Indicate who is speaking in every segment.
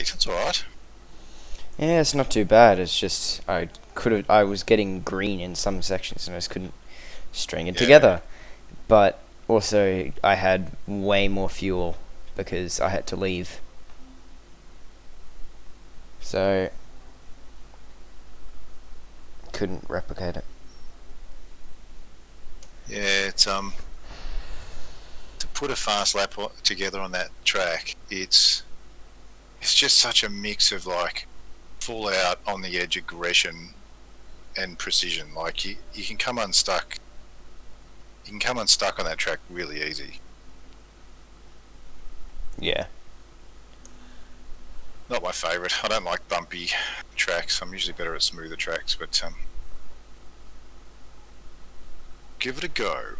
Speaker 1: That's alright.
Speaker 2: Yeah, it's not too bad. It's just I was getting green in some sections and I just couldn't string it
Speaker 1: Yeah.
Speaker 2: together. But also I had way more fuel because I had to leave. So couldn't replicate it.
Speaker 1: Yeah, it's to put a fast lap together on that track, it's just such a mix of like full out on the edge aggression and precision. Like you can come unstuck. You can come unstuck on that track really easy.
Speaker 2: Yeah.
Speaker 1: Not my favourite. I don't like bumpy tracks. I'm usually better at smoother tracks, but give it a go.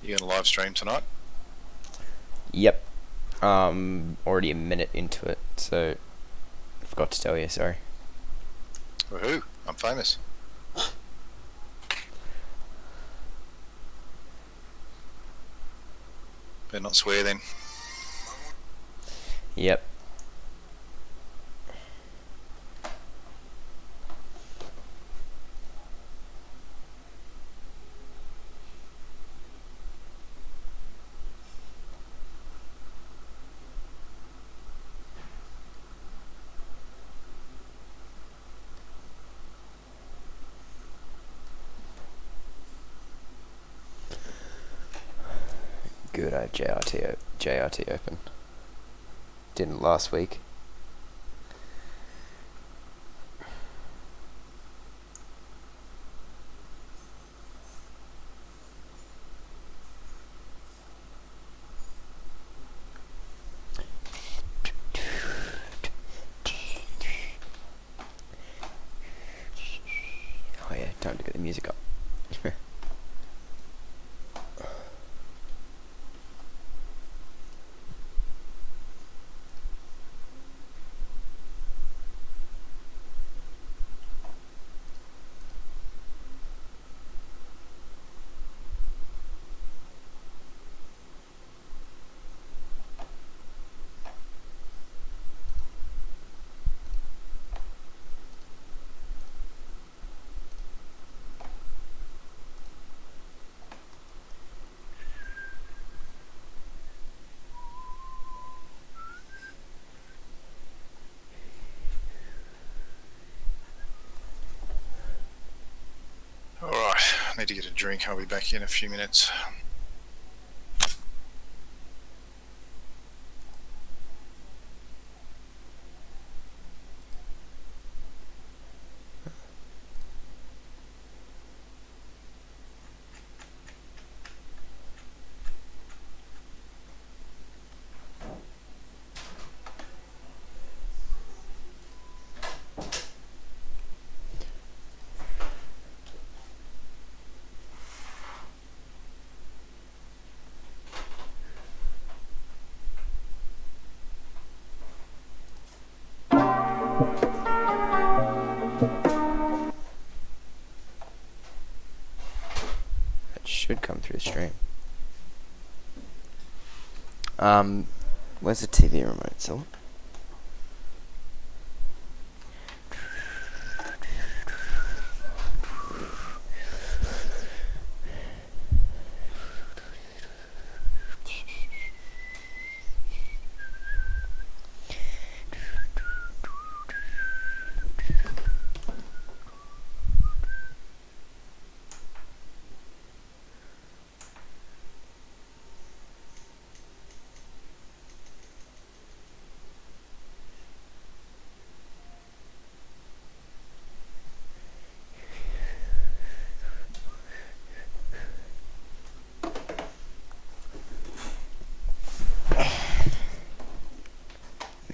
Speaker 1: You gonna live stream tonight?
Speaker 2: Yep. Already a minute into it, so I forgot to tell you, sorry.
Speaker 1: Woohoo! I'm famous. Better not swear then.
Speaker 2: Yep. Good, I have JRT open. Didn't last week. Oh yeah, time to get the music up.
Speaker 1: Alright, I need to get a drink. I'll be back in a few minutes.
Speaker 2: That should come through the stream. Where's the TV remote, Sil?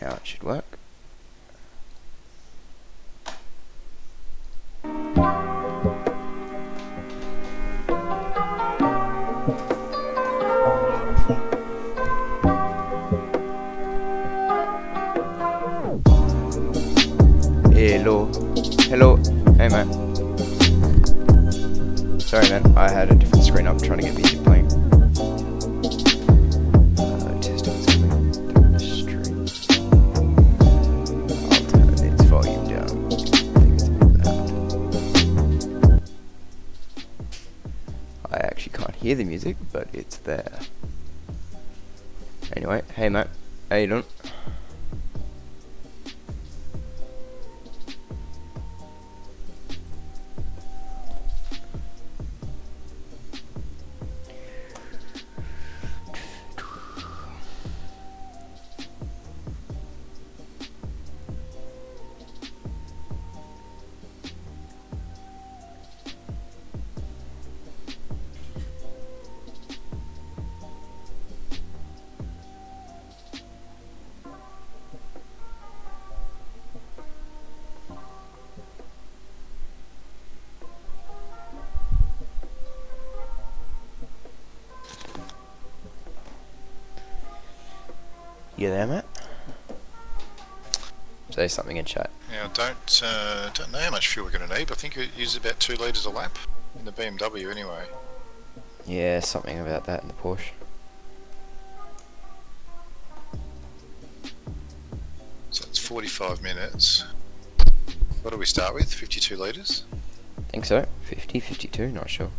Speaker 2: Now it should work. Hello. Hello. Hey, man. Sorry, man. I had a different screen up trying to get music playing. Testing something. Stream. hear the music, but it's there. Anyway, hey mate, how you doing? You there, mate? Say something in chat.
Speaker 1: Now, don't know how much fuel we're going to need, but I think it uses about 2 litres a lap in the BMW anyway.
Speaker 2: Yeah, something about that in the Porsche.
Speaker 1: So it's 45 minutes. What do we start with? 52 litres?
Speaker 2: Think so. 50, 52, not sure.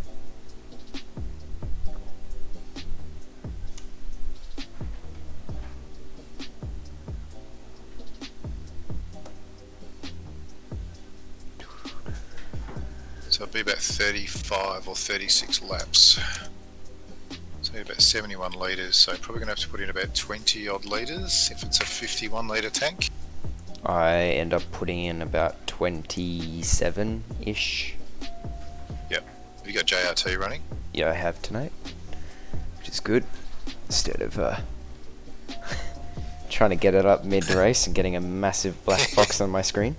Speaker 1: So it'll be about 35 or 36 laps. So about 71 litres, so probably going to have to put in about 20 odd litres if it's a 51 litre tank.
Speaker 2: I end up putting in about 27-ish.
Speaker 1: Yep. Have you got JRT running?
Speaker 2: Yeah, I have tonight, which is good. Instead of trying to get it up mid-race and getting a massive black box on my screen.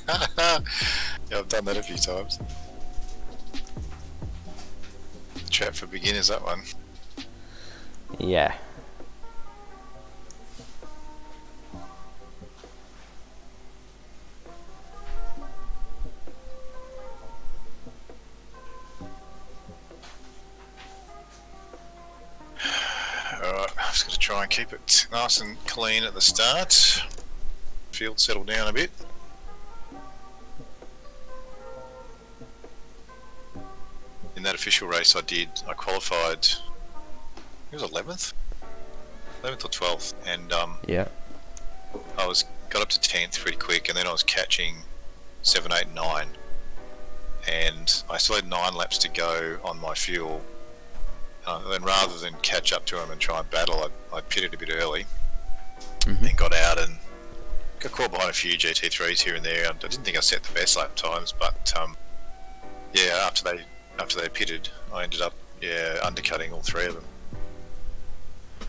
Speaker 1: Yeah, I've done that a few times. Trap for beginners, that one.
Speaker 2: Yeah.
Speaker 1: Alright, I'm just going to try and keep it nice and clean at the start. Field settle down a bit. In that official race I qualified, it was 11th or 12th, and
Speaker 2: Yeah.
Speaker 1: I got up to 10th pretty quick, and then I was catching 7, 8, 9, and I still had 9 laps to go on my fuel. Then rather than catch up to him and try and battle, I pitted a bit early, and got out and got caught behind a few GT3s here and there. I didn't think I set the best lap times, but yeah, after they pitted, I ended up undercutting all 3 of them.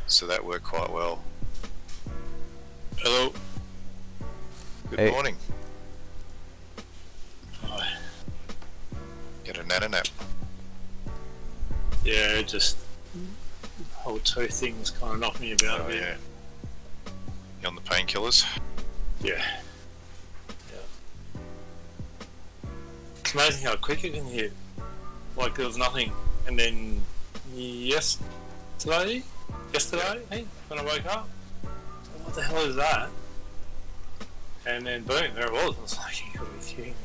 Speaker 1: So that worked quite well.
Speaker 3: Hello.
Speaker 1: Good morning.
Speaker 3: Hi.
Speaker 1: Get a nana nap.
Speaker 3: Yeah, just whole 2 things kind of knocked me about a bit.
Speaker 1: Yeah. You on the painkillers?
Speaker 3: Yeah. It's amazing how quick it can hit. Like there was nothing, and then yesterday, hey, when I woke up, what the hell is that? And then boom, there it was. I was like, you gotta be kidding me.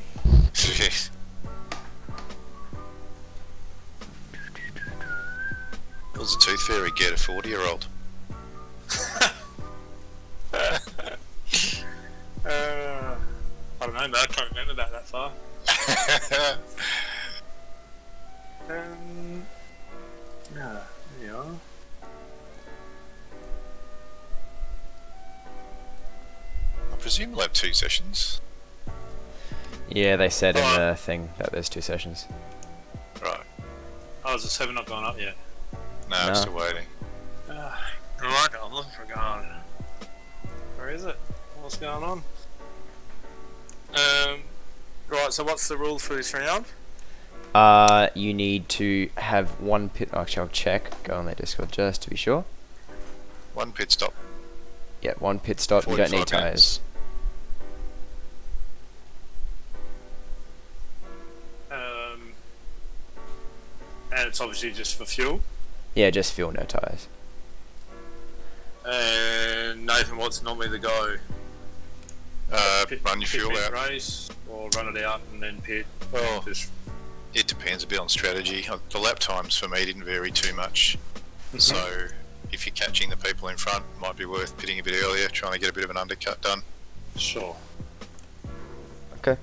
Speaker 1: What does a tooth fairy get a 40-year-old?
Speaker 3: I don't know, man. I can't remember that far. Yeah, there you are.
Speaker 1: I presume we'll have 2 sessions.
Speaker 2: Yeah, they said in the thing that there's 2 sessions.
Speaker 1: Right.
Speaker 3: Oh, is the 7 not gone up yet?
Speaker 1: No, I'm still waiting.
Speaker 3: Right, I'm looking for going. Where is it? What's going on? Right, so what's the rules for this round?
Speaker 2: You need to have 1 pit. Actually, I'll check. Go on their Discord just to be sure.
Speaker 1: 1 pit stop.
Speaker 2: Yeah, 1 pit stop. You don't need
Speaker 1: 45 minutes.
Speaker 2: tyres.
Speaker 3: And it's obviously just for fuel.
Speaker 2: Yeah, just fuel, no tyres.
Speaker 3: And Nathan, what's normally the go?
Speaker 1: Run your fuel
Speaker 3: pit
Speaker 1: out.
Speaker 3: race, or run it out and then pit.
Speaker 1: Well,
Speaker 3: Just
Speaker 1: It depends a bit on strategy. The lap times for me didn't vary too much. So if you're catching the people in front, it might be worth pitting a bit earlier, trying to get a bit of an undercut done.
Speaker 3: Sure.
Speaker 2: Okay.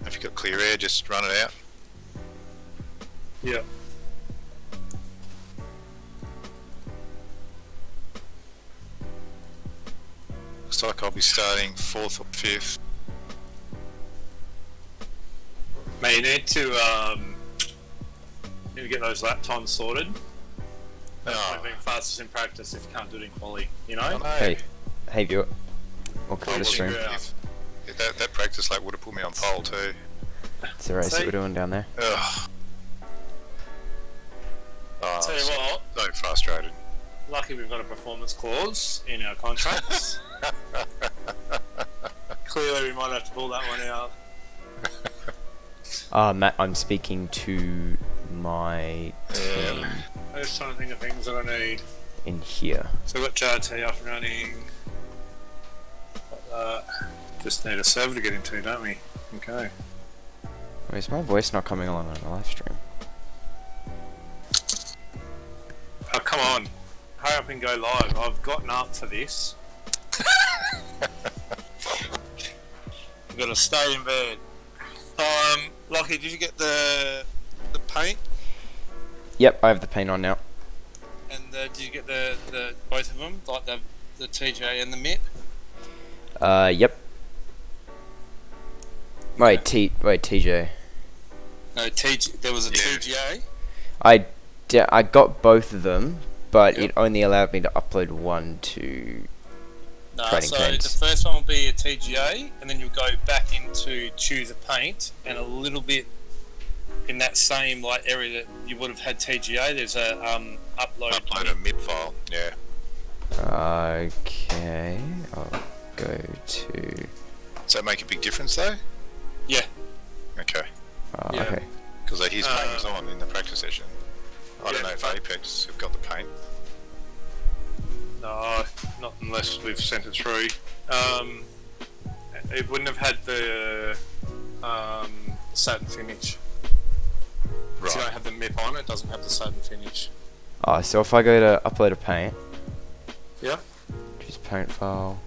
Speaker 1: If you've got clear air, just run it out.
Speaker 3: Yeah.
Speaker 1: Looks like I'll be starting 4th or 5th.
Speaker 3: Mate, you need to get those lap times sorted. That's
Speaker 1: Oh.
Speaker 3: being fastest in practice if you can't do it in quali, you know?
Speaker 1: I know.
Speaker 2: Hey viewer. Welcome
Speaker 1: I
Speaker 2: to the stream.
Speaker 3: Yeah.
Speaker 1: that practice lap would have put me on pole too.
Speaker 2: It's the race that we're doing down there.
Speaker 1: Ugh. Oh,
Speaker 3: Tell you what,
Speaker 1: so frustrated.
Speaker 3: lucky we've got a performance clause in our contracts. Clearly we might have to pull that one out.
Speaker 2: Matt, I'm speaking to my team
Speaker 3: I'm just trying to think of things that I need.
Speaker 2: in here.
Speaker 3: So we've got JRT up and running. Just need a server to get into, don't we? Okay.
Speaker 2: Wait, is my voice not coming along on the live stream?
Speaker 3: Oh, come on. Hurry up and go live. I've gotten up for this. I've got to stay in bed. Lockie, did you get the paint?
Speaker 2: Yep, I have the paint on now.
Speaker 3: And did you get the both of them, like the TJ and the MIP?
Speaker 2: Yep. Wait, TJ.
Speaker 3: No, TJ. There was a TGA.
Speaker 2: I got both of them, but
Speaker 3: Yep.
Speaker 2: it only allowed me to upload one to.
Speaker 3: No,
Speaker 2: Training
Speaker 3: so
Speaker 2: paints.
Speaker 3: the first one will be a TGA, and then you'll go back into choose a paint, and a little bit in that same like area that you would have had TGA. There's a upload.
Speaker 1: Upload a mid file. Yeah.
Speaker 2: Okay, I'll go to.
Speaker 1: Does that make a big difference though?
Speaker 3: Yeah.
Speaker 1: Okay.
Speaker 3: Yeah.
Speaker 2: Okay.
Speaker 1: Because his paint was on in the practice session. I don't know if Apex have got the paint.
Speaker 3: No, not unless we've sent it through. It wouldn't have had the satin finish. If you don't
Speaker 1: Right.
Speaker 3: have the MIP on, it doesn't have the satin finish.
Speaker 2: So if I go to upload a paint,
Speaker 3: Yeah.
Speaker 2: choose paint file.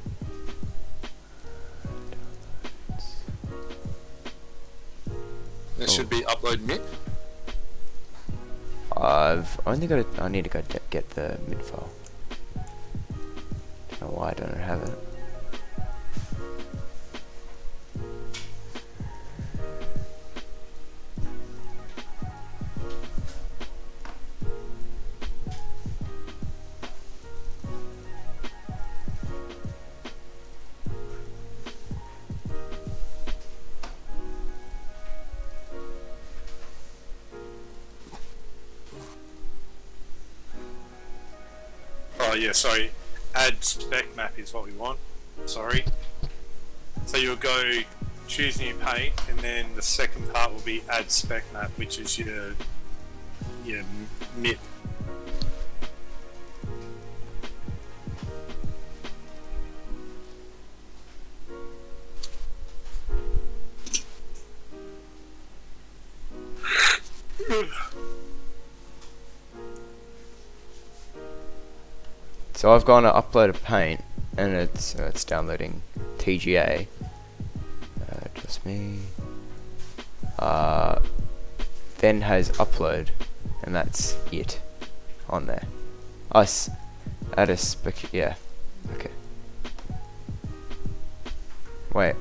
Speaker 3: There should be upload MIP.
Speaker 2: I've only got I need to go get the mid file. Don't know why I don't have it.
Speaker 3: Oh yeah, sorry. Add spec map is what we want. Sorry. So you'll go choose new paint, and then the second part will be add spec map, which is your MIP.
Speaker 2: So I've gone to upload a paint, and it's downloading TGA. Just me. Then has upload, and that's it on there. Us add a spec. Yeah. Okay. Wait.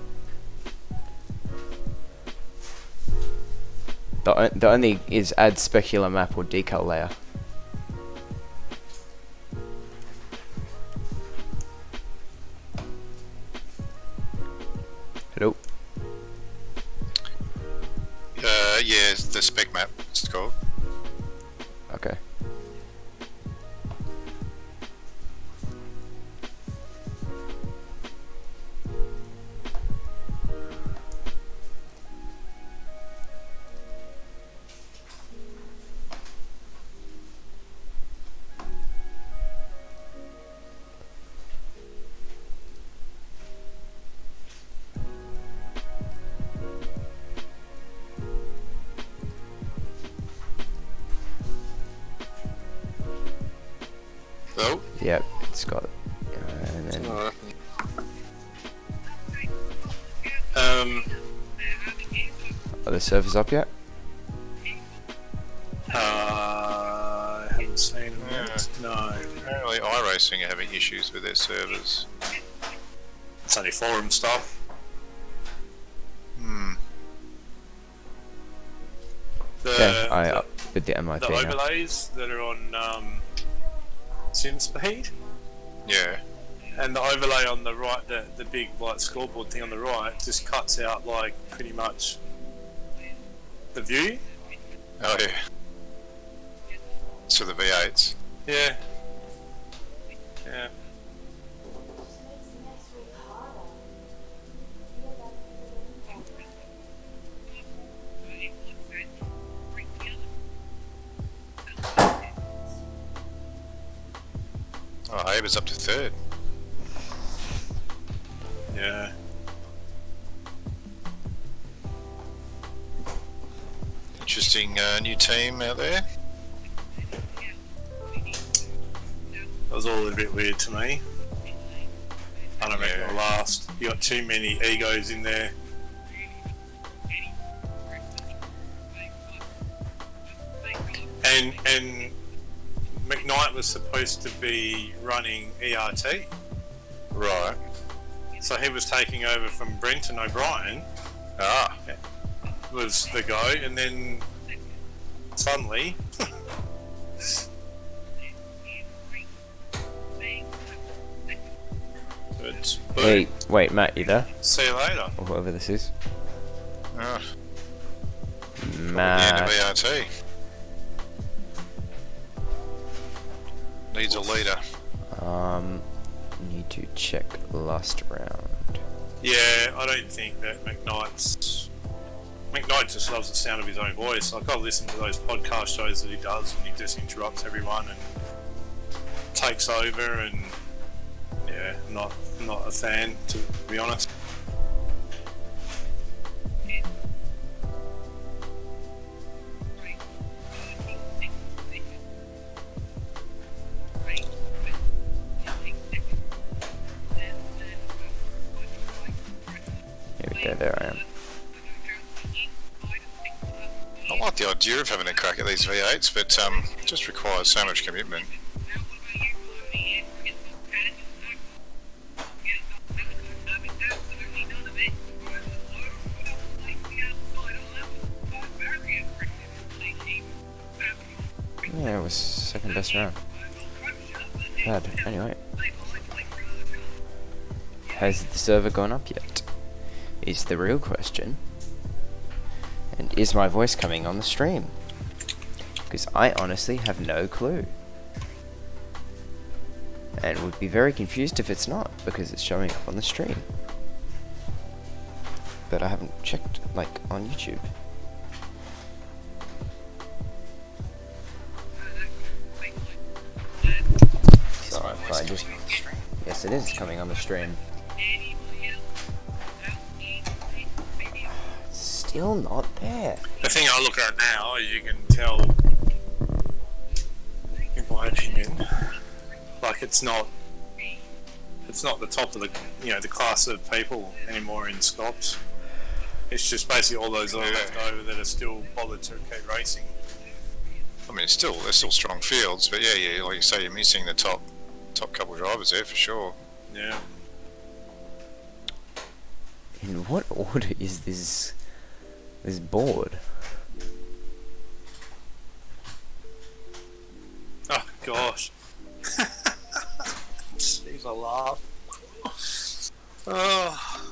Speaker 2: The only is add specular map or decal layer. Hello.
Speaker 1: Yeah, it's the spec map. It's called.
Speaker 2: Okay. Yep, it's got. And then
Speaker 3: Alright.
Speaker 2: are the servers up yet?
Speaker 3: I haven't seen them yet. No.
Speaker 1: Apparently iRacing are having issues with their servers.
Speaker 3: It's only forum stuff.
Speaker 1: Hmm.
Speaker 2: Okay, I did the MIP
Speaker 3: the
Speaker 2: now.
Speaker 3: overlays that are on SimSpeed,
Speaker 1: Yeah.
Speaker 3: and the overlay on the right, the big like scoreboard thing on the right, just cuts out like pretty much the view.
Speaker 1: Oh yeah. It's for the V8s.
Speaker 3: Yeah. Yeah.
Speaker 1: Oh, Abe's up to third.
Speaker 3: Yeah.
Speaker 1: Interesting new team out there.
Speaker 3: That was all a bit weird to me. I don't reckon it'll last. You got too many egos in there. And McKnight was supposed to be running ERT,
Speaker 1: Right.
Speaker 3: so he was taking over from Brenton O'Brien.
Speaker 1: Ah.
Speaker 3: Was the guy, and then suddenly it's boom.
Speaker 2: Hey, wait, Matt, you there?
Speaker 3: See you later.
Speaker 2: Or whoever this is.
Speaker 1: Ah. The end
Speaker 2: Matt.
Speaker 1: of ERT. Needs a leader.
Speaker 2: Need to check last round.
Speaker 3: Yeah, I don't think that McKnight just loves the sound of his own voice. Like, I listen to those podcast shows that he does, and he just interrupts everyone and takes over. And yeah, I'm not a fan, to be honest.
Speaker 2: Here we go, there I am.
Speaker 1: I like the idea of having a crack at these V8s, but it just requires so much commitment.
Speaker 2: Yeah, it was second best round. Bad. Anyway. Has the server gone up yet? Is the real question. And is my voice coming on the stream? Because I honestly have no clue. And would be very confused if it's not, because it's showing up on the stream. But I haven't checked, like, on YouTube. So if I just... Yes, it is coming on the stream. Still not there.
Speaker 3: The thing I look at now, you can tell, in my opinion, like it's not the top of the the class of people anymore in Scops. It's just basically all those that are left over that are still bothered to keep racing.
Speaker 1: I mean, they're still strong fields, but yeah, like you say, you're missing the top couple drivers there for sure.
Speaker 3: Yeah.
Speaker 2: In what order is this board?
Speaker 3: Oh gosh. Jeez, I laugh. Oh.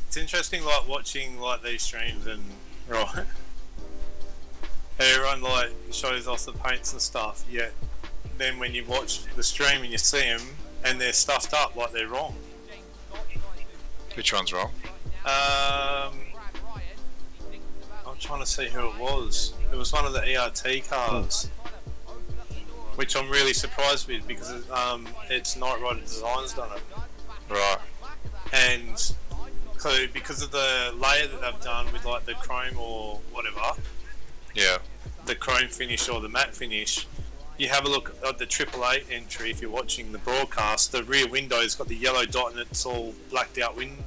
Speaker 3: It's interesting, like watching like these streams and right. Everyone like shows off the paints and stuff. Yet then when you watch the stream and you see them and they're stuffed up like they're wrong.
Speaker 1: Which one's wrong?
Speaker 3: I'm trying to see who it was. It was one of the ERT cars, which I'm really surprised with because it's Night Rider Designs done it.
Speaker 1: Right.
Speaker 3: And So because of the layer that they've done with like the chrome or whatever,
Speaker 1: Yeah.
Speaker 3: the chrome finish or the matte finish, you have a look at the AAA entry if you're watching the broadcast. The rear window's got the yellow dot and it's all blacked out window.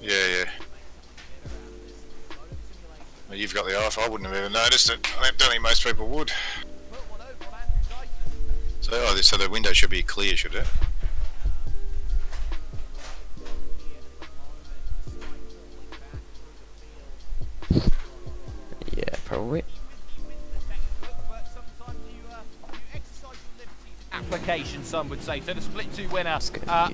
Speaker 1: Yeah. Well, you've got the eye. I wouldn't have even noticed it. I don't think most people would. So the window should be clear, should it?
Speaker 2: Yeah, probably.
Speaker 4: Application, some would say. So the split 2 winner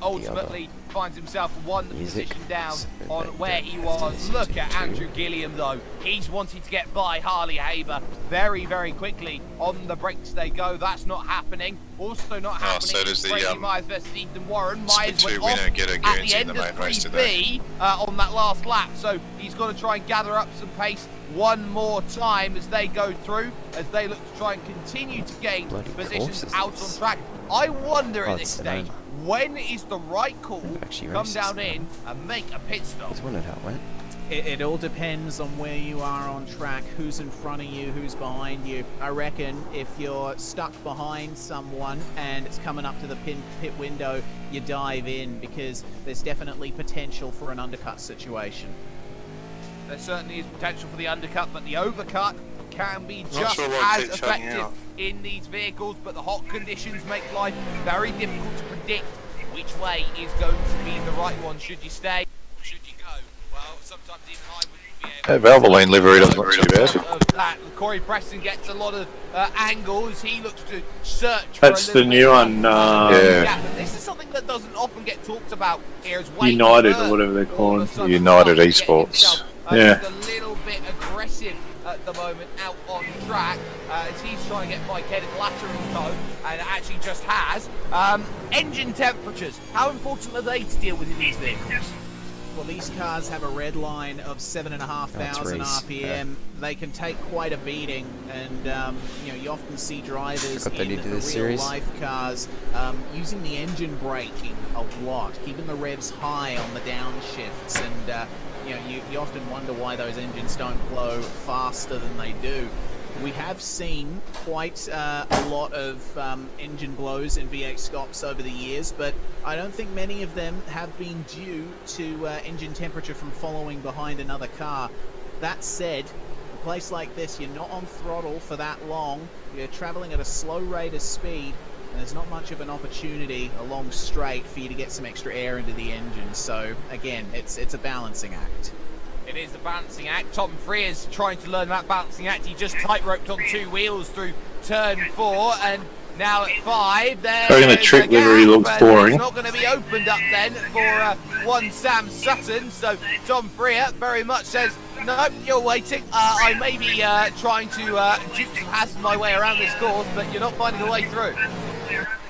Speaker 4: ultimately finds himself one position down on where he was. Look at Andrew Gilliam though. He's wanting to get by Harley Haber very, very quickly. On the brakes they go. That's not happening. Also not happening.
Speaker 1: So does the
Speaker 4: Brady Myers versus Ethan Warren. Myers
Speaker 1: split 2
Speaker 4: went
Speaker 1: winner
Speaker 4: off
Speaker 1: get a
Speaker 4: at
Speaker 1: Guernsey
Speaker 4: the
Speaker 1: in
Speaker 4: end
Speaker 1: the
Speaker 4: of
Speaker 1: main race
Speaker 4: 3B
Speaker 1: today?
Speaker 4: on that last lap. So he's got to try and gather up some pace one more time as they go through, as they look to try and continue to gain positions out on track. I wonder at this stage, when is the right call to come down in and make a pit stop?
Speaker 2: That's one of how it went.
Speaker 5: It all depends on where you are on track, who's in front of you, who's behind you. I reckon if you're stuck behind someone and it's coming up to the pit window, you dive in, because there's definitely potential for an undercut situation.
Speaker 4: There certainly is potential for the undercut, but the overcut can be
Speaker 3: Not
Speaker 4: just
Speaker 3: sure what
Speaker 4: as
Speaker 3: pit's shutting
Speaker 4: effective
Speaker 3: out.
Speaker 4: in these vehicles, but the hot conditions make life very difficult to predict which way is going to be the right one. Should you stay? Should you go? Well, sometimes even I wouldn't be able
Speaker 1: That Valvoline livery doesn't look too bad.
Speaker 4: of that. Corey Preston gets a lot of angles. He looks to search for
Speaker 3: That's
Speaker 4: a
Speaker 3: the
Speaker 4: little
Speaker 3: new
Speaker 4: bit
Speaker 3: one.
Speaker 4: yeah, but this is something that doesn't often get talked about here. Is Wayne
Speaker 3: United, or
Speaker 4: Byrne
Speaker 3: whatever they're
Speaker 4: all of a
Speaker 3: called.
Speaker 4: sudden
Speaker 1: United
Speaker 4: starts to get
Speaker 1: Esports.
Speaker 4: himself,
Speaker 3: Yeah.
Speaker 4: just a little bit aggressive at the moment out on track as he's trying to get Mike Head in lateral toe, and actually just has. Engine temperatures, how important are they to deal with in these vehicles?
Speaker 5: Well, these cars have a red line of 7,500 RPM. They can take quite a beating, and you often see drivers in real life cars using the engine braking a lot, keeping the revs high on the downshifts, and you often wonder why those engines don't blow faster than they do. We have seen quite a lot of engine blows in V8 stops over the years, but I don't think many of them have been due to engine temperature from following behind another car. That said, a place like this, you're not on throttle for that long, you're traveling at a slow rate of speed, and there's not much of an opportunity along straight for you to get some extra air into the engine. So again, it's a balancing act.
Speaker 4: It is a balancing act. Tom Frears trying to learn that balancing act. He just tight-roped on 2 wheels through turn 4, and now at 5,
Speaker 3: Even the trick livery looks boring.
Speaker 4: It's not going to be opened up then for one Sam Sutton. So Tom Freer very much says, no, you're waiting. I may be trying to duke some hazard my way around this course, but you're not finding a way through.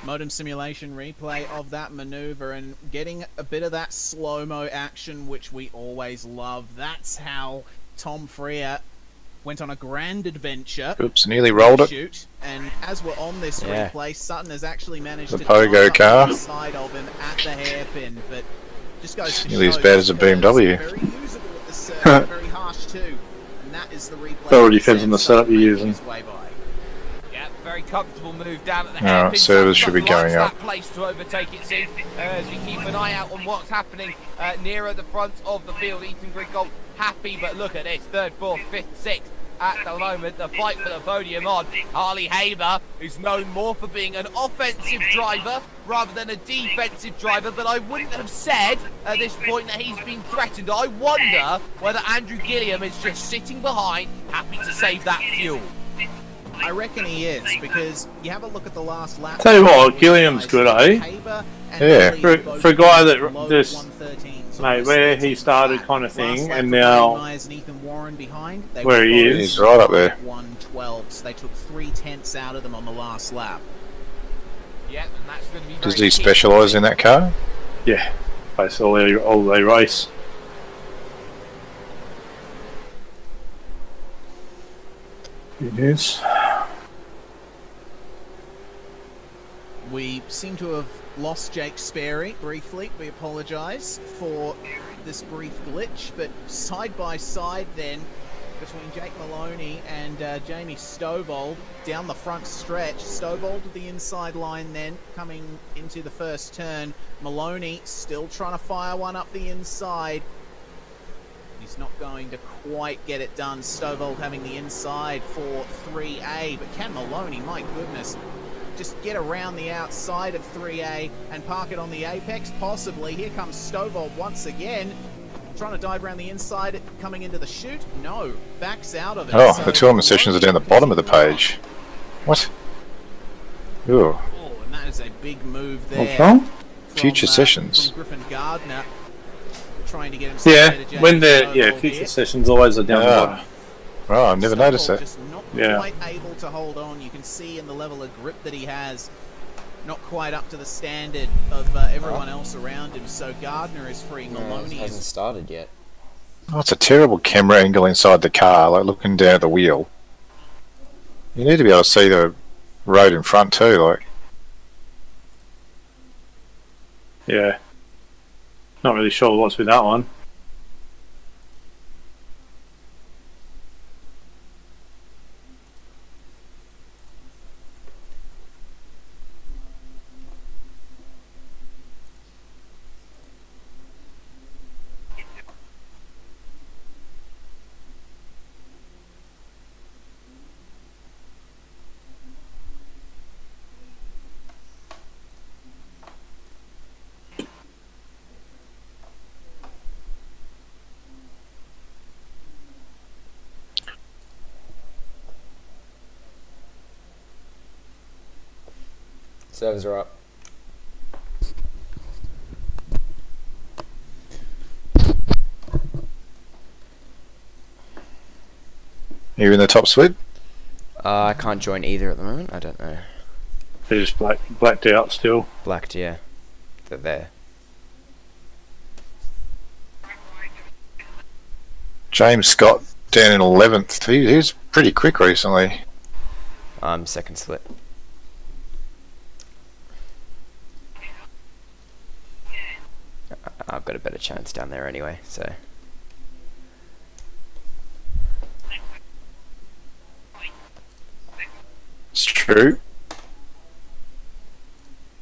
Speaker 5: Modem simulation replay of that maneuver and getting a bit of that slow-mo action, which we always love. That's how Tom Freer went on a grand adventure.
Speaker 1: Oops, nearly rolled it.
Speaker 5: Shoot. And as we're on this replay, Sutton has actually managed
Speaker 1: The
Speaker 5: to
Speaker 1: Pogo car.
Speaker 5: the side of him at the hairpin, but just goes to
Speaker 1: Nearly as
Speaker 5: show
Speaker 1: bad as a
Speaker 5: that
Speaker 1: BMW.
Speaker 5: Very usable at the circuit, very harsh too. And that is the replay.
Speaker 3: It all depends on the setup you're using.
Speaker 5: Way by.
Speaker 4: Yeah, very comfortable move down at the
Speaker 1: Alright,
Speaker 4: hairpin.
Speaker 1: servers should be going
Speaker 4: Likes
Speaker 1: up.
Speaker 4: that place to overtake, it seems, as we keep an eye out on what's happening nearer the front of the field. Ethan Grigol happy, but look at this, 3rd, 4th, 5th, 6th. At the moment, the fight for the podium on. Harley Haber, who's known more for being an offensive driver rather than a defensive driver, but I wouldn't have said at this point that he's been threatened. I wonder whether Andrew Gilliam is just sitting behind, happy to save that fuel.
Speaker 5: I reckon he is, because you have a look at the last lap.
Speaker 3: Tell you what, Gilliam's good, eh?
Speaker 1: Yeah.
Speaker 3: For a guy that just, mate, where he started kind of thing, and now where he is.
Speaker 1: He's right up there.
Speaker 5: 112, so they took 3/10 out of them on the last lap.
Speaker 4: Yeah, and that's going to be
Speaker 1: Does
Speaker 4: very
Speaker 1: he
Speaker 4: key.
Speaker 1: specialise in that car?
Speaker 3: Yeah, basically all they race. It is.
Speaker 5: We seem to have lost Jake Sperry briefly. We apologise for this brief glitch, but side by side then between Jake Maloney and Jamie Stovall down the front stretch. Stovall to the inside line then, coming into the first turn. Maloney still trying to fire one up the inside. He's not going to quite get it done. Stovall having the inside for 3A, but can Maloney, my goodness, just get around the outside of 3A and park it on the apex? Possibly. Here comes Stovall once again, trying to dive around the inside, coming into the chute. No, backs out of it.
Speaker 1: Oh,
Speaker 5: So
Speaker 1: the tournament sessions are down the bottom of the page. What? Ooh.
Speaker 5: Oh, and that is a big move there.
Speaker 6: What's wrong?
Speaker 1: Future sessions.
Speaker 5: From Griffin Gardner, trying to get himself
Speaker 6: Yeah, when they're future sessions always are down the bottom.
Speaker 1: Oh, I've never noticed that.
Speaker 5: Just not quite able to hold on. You can see in the level of grip that he has, not quite up to the standard of everyone else around him. So Gardner is free. Maloney
Speaker 2: hasn't started yet.
Speaker 1: Oh, it's a terrible camera angle inside the car, like looking down at the wheel. You need to be able to see the road in front too, like.
Speaker 6: Yeah. Not really sure what's with that one.
Speaker 2: Servers are up.
Speaker 1: You're in the top split?
Speaker 2: I can't join either at the moment. I don't know.
Speaker 6: They're just blacked out still.
Speaker 2: Blacked, yeah. They're there.
Speaker 1: James Scott down in 11th. He was pretty quick recently.
Speaker 2: I'm second split. I've got a better chance down there anyway, so.
Speaker 1: It's true.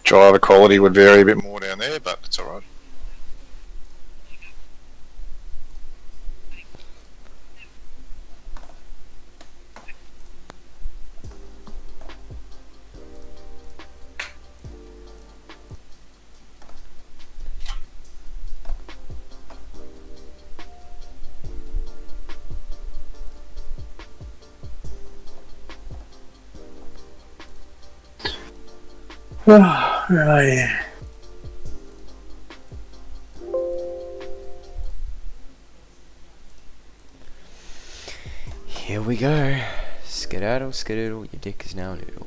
Speaker 1: Driver quality would vary a bit more down there, but it's alright.
Speaker 6: Right.
Speaker 2: Here we go. Skedaddle, skedoodle, your dick is now a noodle.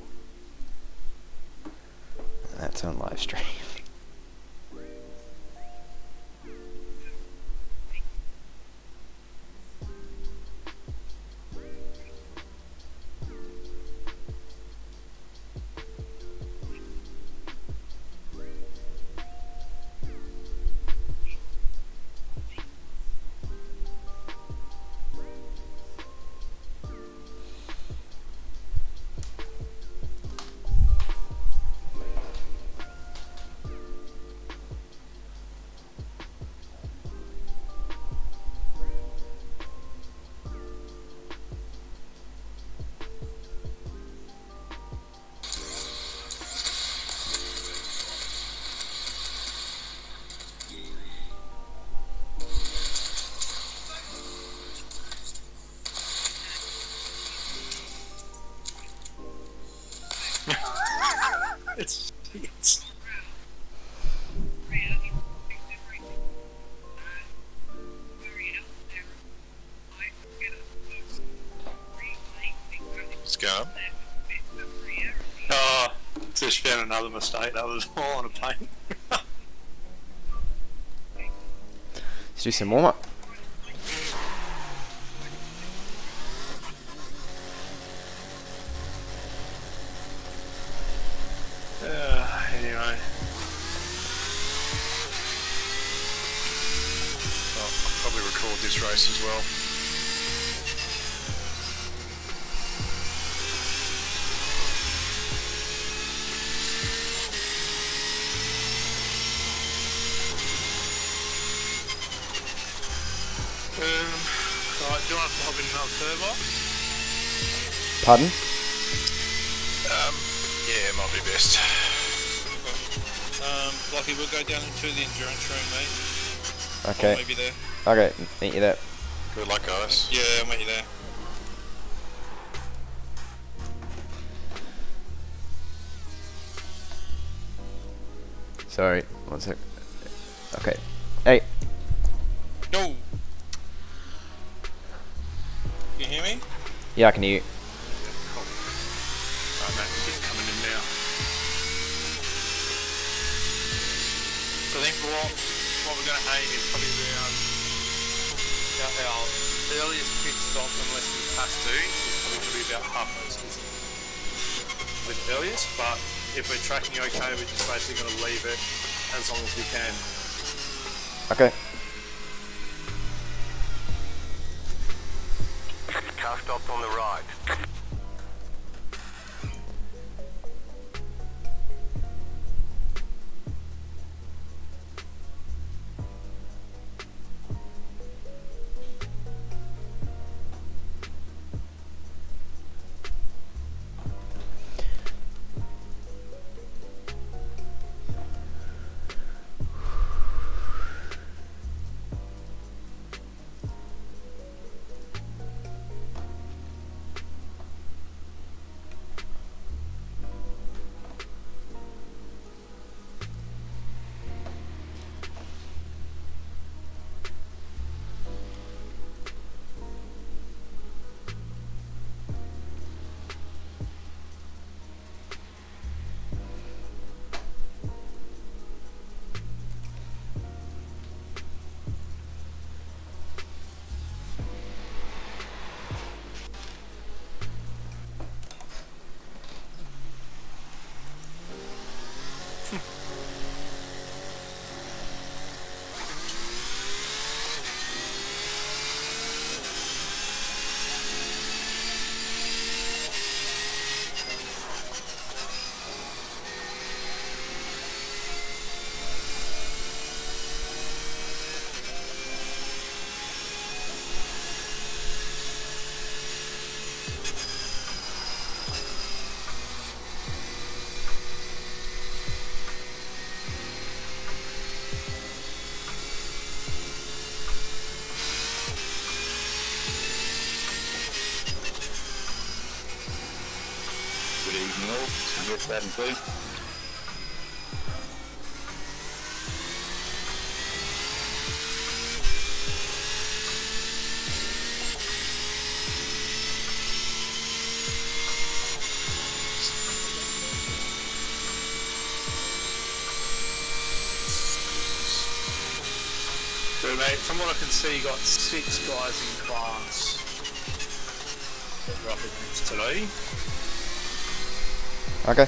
Speaker 2: That's on live stream.
Speaker 3: It's
Speaker 1: Go.
Speaker 3: oh, just found another mistake. That was all on a paint.
Speaker 2: Let's do some warm up.
Speaker 1: called this race as well.
Speaker 3: Alright, do you want to hop in another server?
Speaker 2: Pardon?
Speaker 1: Yeah, might be best.
Speaker 3: Lucky, we'll go down into the endurance room, mate.
Speaker 2: Okay.
Speaker 3: Or maybe there.
Speaker 2: Okay, meet you there.
Speaker 1: Good luck, guys.
Speaker 3: Yeah, I'll meet you there.
Speaker 2: Sorry, one sec. Okay. Hey.
Speaker 3: Yo! Can you hear me?
Speaker 2: Yeah, I can hear you.
Speaker 3: Cool. Right, mate, we're just coming in now. So I think what we're going to aim is probably around our earliest pit stop, unless we pass to, is probably going to be about half those with the earliest, but if we're tracking okay, we're just basically going to leave it as long as we can.
Speaker 2: Okay.
Speaker 7: Car stopped on the right.
Speaker 8: Yes, that include.
Speaker 3: So mate, from what I can see, you got 6 guys in class that are up against today.
Speaker 2: Okay.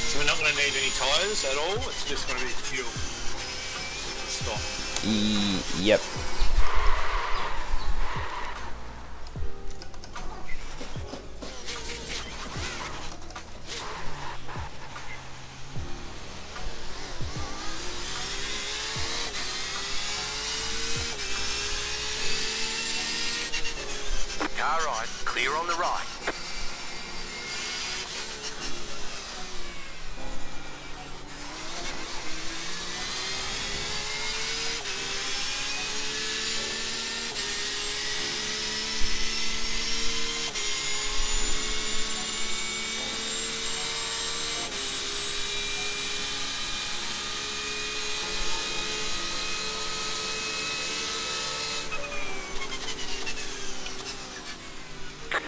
Speaker 3: So we're not going to need any tyres at all, it's just going to be fuel. Stop.
Speaker 2: Yep.
Speaker 7: Car right, clear on the right.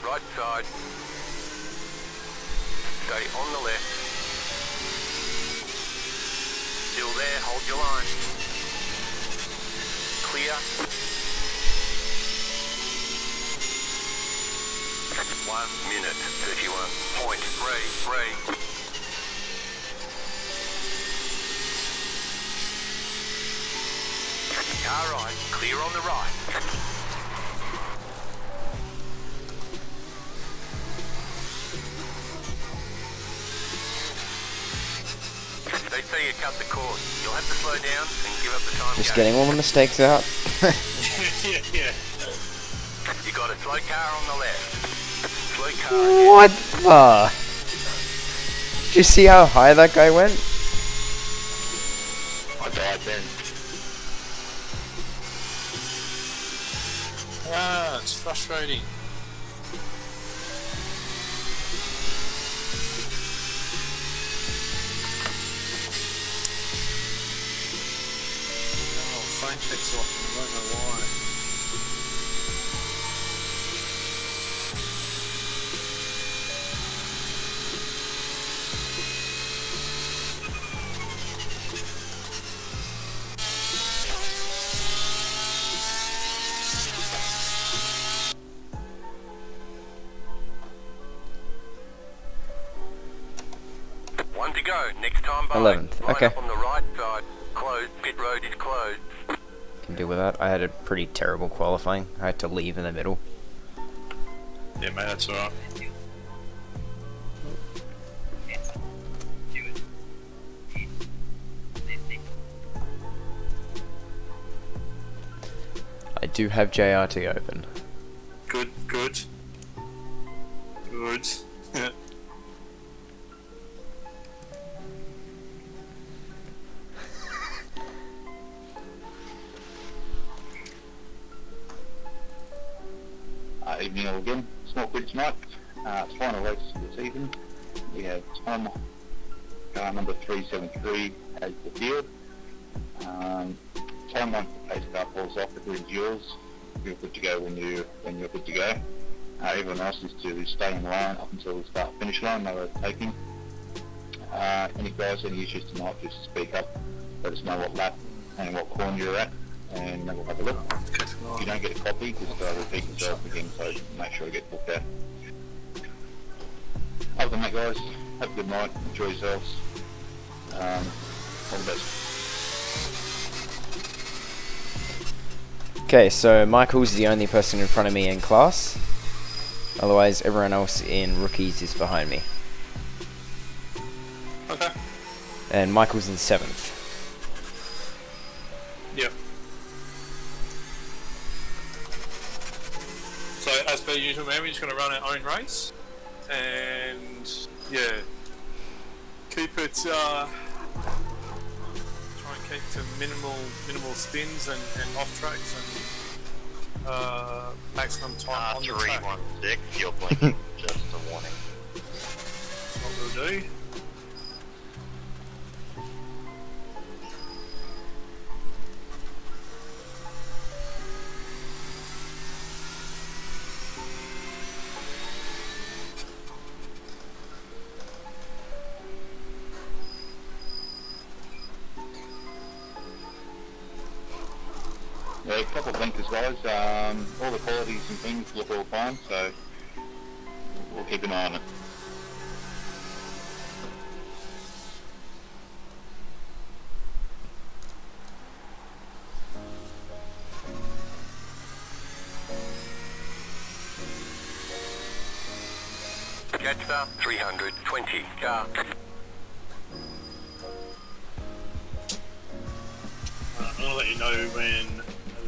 Speaker 7: right side. Stay on the left. Still there, hold your line. Clear. 1 minute, 31.33. Car right, clear on the right. They say you cut the cord. You'll have to slow down and give up the time.
Speaker 2: Just getting all the mistakes out.
Speaker 3: Yeah.
Speaker 7: You got a slow car on the left. Slow car ahead.
Speaker 2: What the? Did you see how high that guy went?
Speaker 7: I died then.
Speaker 3: Ah, it's frustrating. Oh, phone takes off. I don't know why.
Speaker 7: One to go. Next time by.
Speaker 2: 11th,
Speaker 7: Line
Speaker 2: okay.
Speaker 7: up on the right side. Closed. Pit road is closed.
Speaker 2: Can deal with that. I had a pretty terrible qualifying. I had to leave in the middle.
Speaker 3: Yeah, mate, that's alright.
Speaker 2: I do have JRT open.
Speaker 3: Good. Yeah.
Speaker 8: Evening all again. Small grid tonight. Final race this evening. We have Tom, car number 373 as the field. Tom, once the pace car falls off, the grid's yours. You're good to go when you're good to go. Everyone else is to stay in line up until the start finish line. No overtaking. Any guys, any issues tonight, just speak up. Let us know what lap and what corner you're at, and we'll have a look. If you don't get a copy, just repeat yourself again, so make sure you get booked out. Other than that, guys, have a good night, enjoy yourselves. All the best.
Speaker 2: Okay, so Michael's the only person in front of me in class. Otherwise, everyone else in rookies is behind me.
Speaker 3: Okay.
Speaker 2: And Michael's in 7th.
Speaker 3: Yep. So, as per usual, man, we're just going to run our own race. And, yeah, keep it, try and keep to minimal spins and off tracks and maximum time on the track.
Speaker 7: 316, you're blinking. Just a warning.
Speaker 3: That's what we'll do.
Speaker 8: Yeah, a couple of blinkers, guys. All the qualities and things look all fine, so we'll keep an eye on it.
Speaker 7: Jetstar 320 car.
Speaker 3: I'm going to let you know when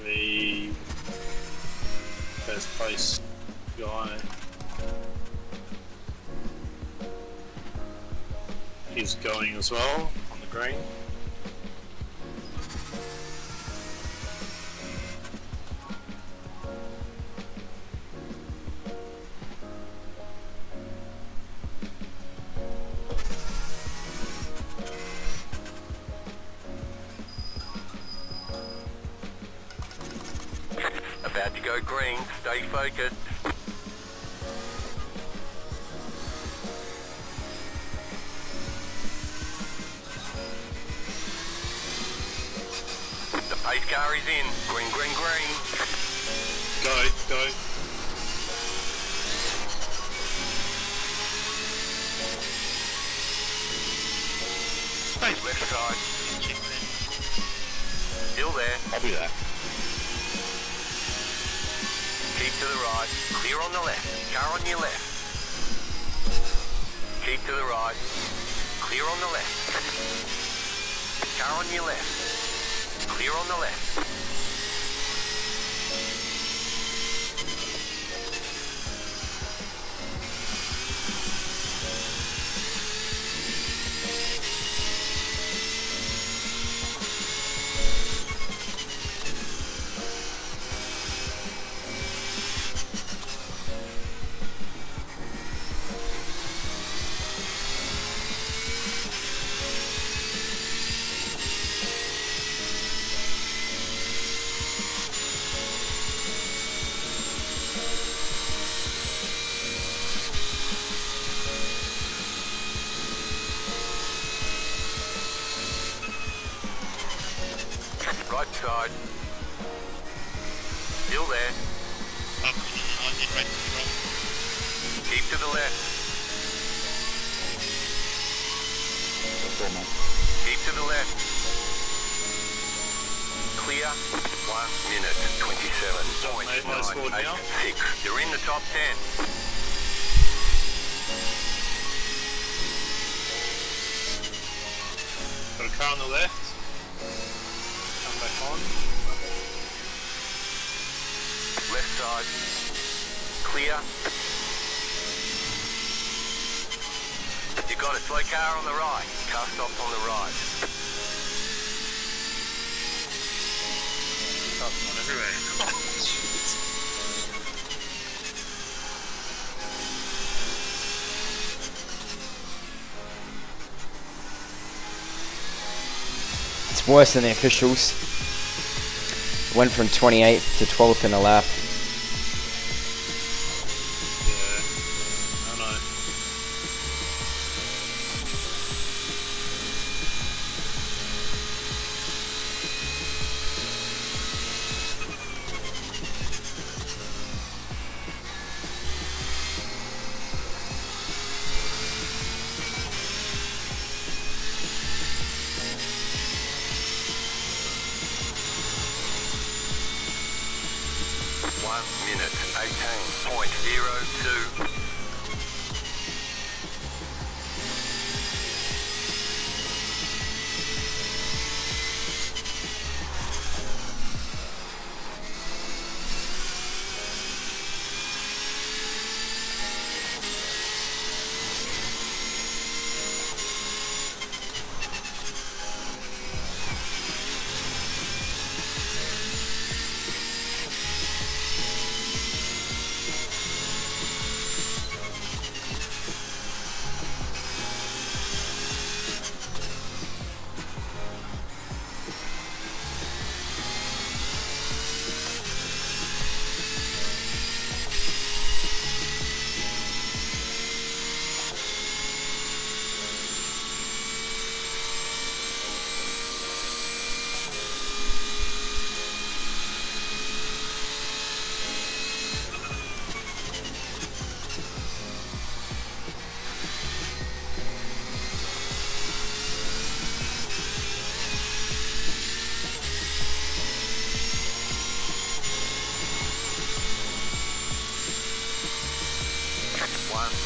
Speaker 3: the first place guy is going as well on the green.
Speaker 7: About to go green, stay focused. car is in. Green, green, green.
Speaker 3: Go.
Speaker 7: Left side. Still there.
Speaker 8: Copy that.
Speaker 7: Keep to the right. Clear on the left. Car on your left. Keep to the right. Clear on the left. Car on your left. Clear on the left. Right side. Still there. Keep to the left. Keep to the left. Clear. 1 minute 27.986. You're in the top 10.
Speaker 3: Got a car on the left. Come back on.
Speaker 7: Left side. Clear. You got a slow car on the right. Car stopped on the right.
Speaker 3: Cars on everywhere.
Speaker 2: It's worse than the officials. Went from 28th to 12th in a lap.
Speaker 3: I know.
Speaker 7: Minute 18.02.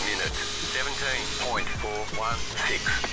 Speaker 7: Minute 17.416.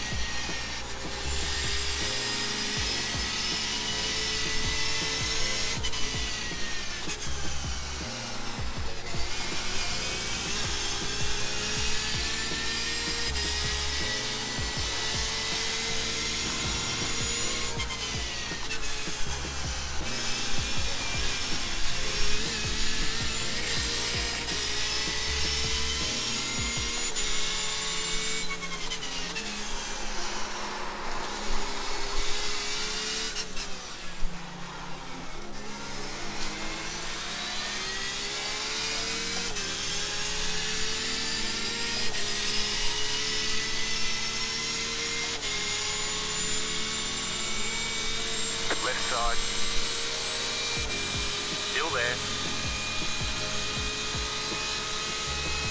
Speaker 7: Still there.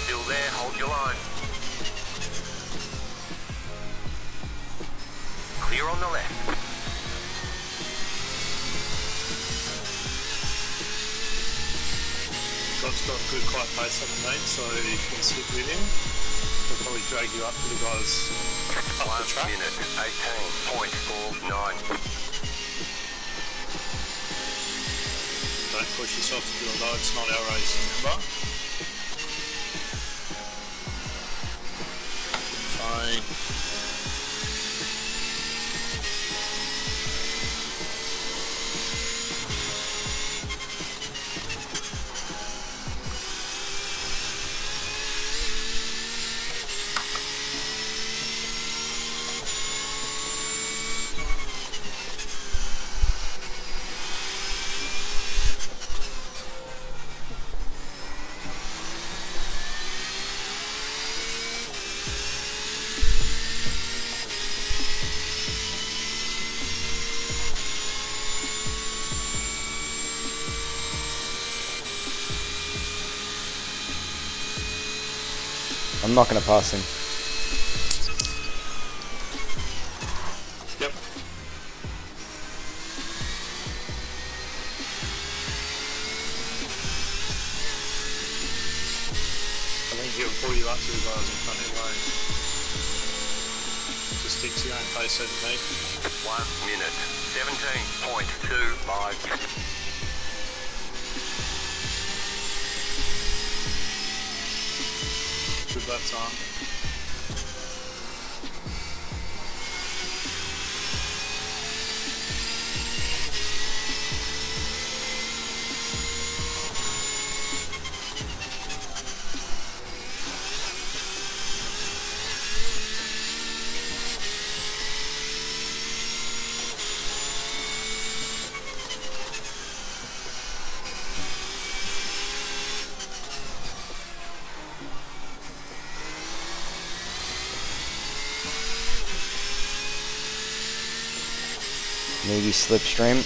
Speaker 7: Still there, hold your line. Clear on the left.
Speaker 3: Scott's got good quiet pace on the mate, so you can stick with him. He'll probably drag you up to the guys up the
Speaker 7: 1
Speaker 3: track.
Speaker 7: minute, 18.49.
Speaker 3: Don't push yourself to the low, it's not our race, remember? Fine.
Speaker 2: I'm not gonna pass him.
Speaker 3: Yep. I think he'll pull you up to the guys in front anyway. Just stick to your own pace over me.
Speaker 7: 1 minute, 17.25.
Speaker 3: Good lap time.
Speaker 2: Maybe slipstream.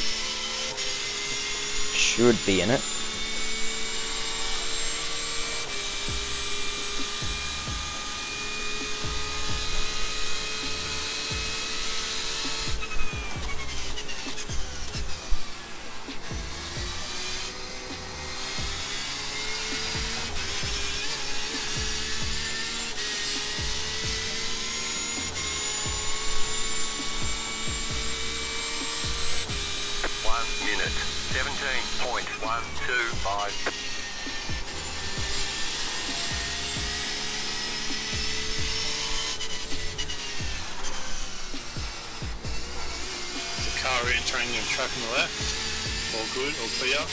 Speaker 2: Should be in it.
Speaker 7: Minute, 17.125.
Speaker 3: The car re-entering the track on the left. All good, all clear.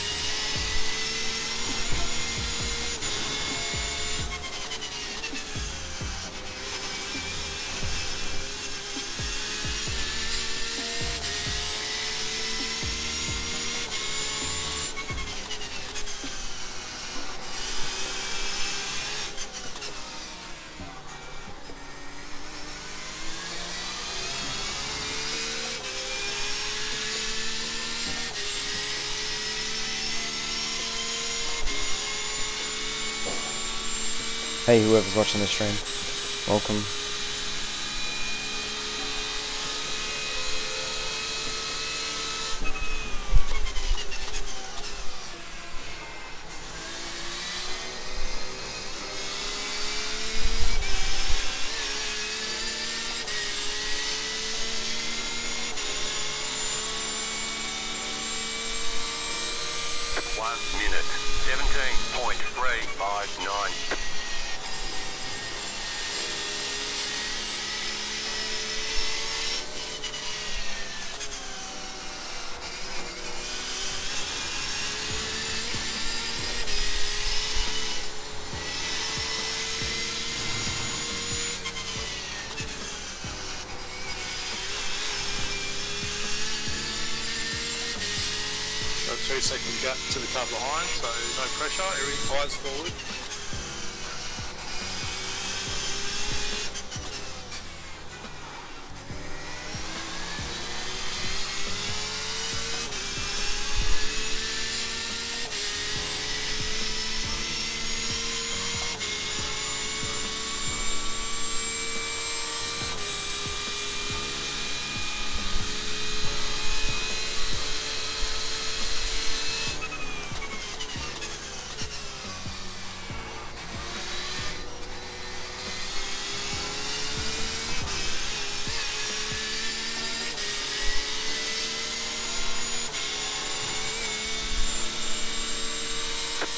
Speaker 2: Hey, whoever's watching the stream, welcome.
Speaker 7: Minute, 17.359.
Speaker 3: So 2-second gap to the car behind, so no pressure, everything flies forward.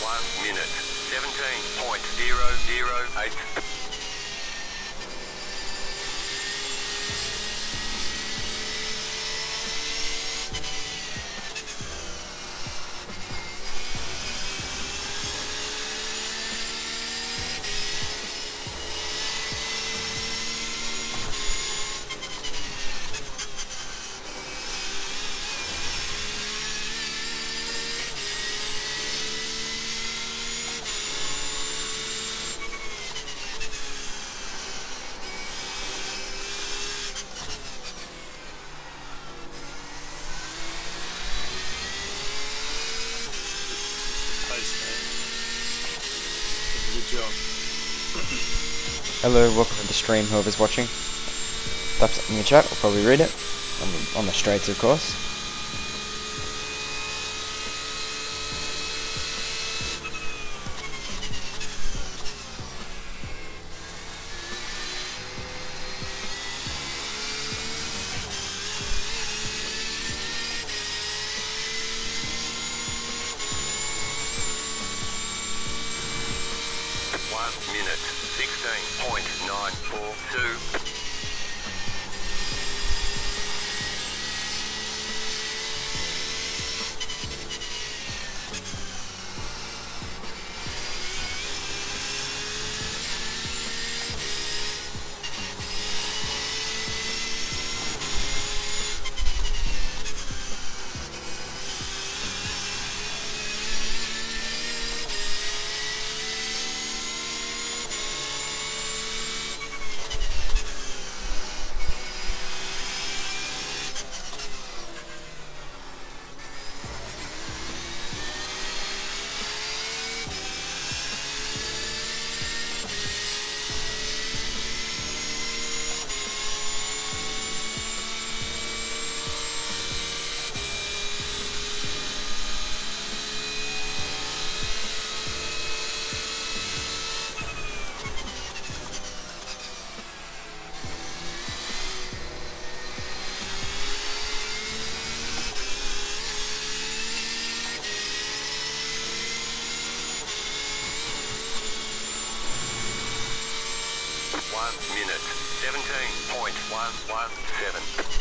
Speaker 7: 1 minute, 17.008.
Speaker 3: Good job.
Speaker 2: Hello, welcome to the stream, whoever's watching. Type something in the chat, I'll probably read it. On the straights, of course.
Speaker 7: Minute 16.942. Minute 17.117.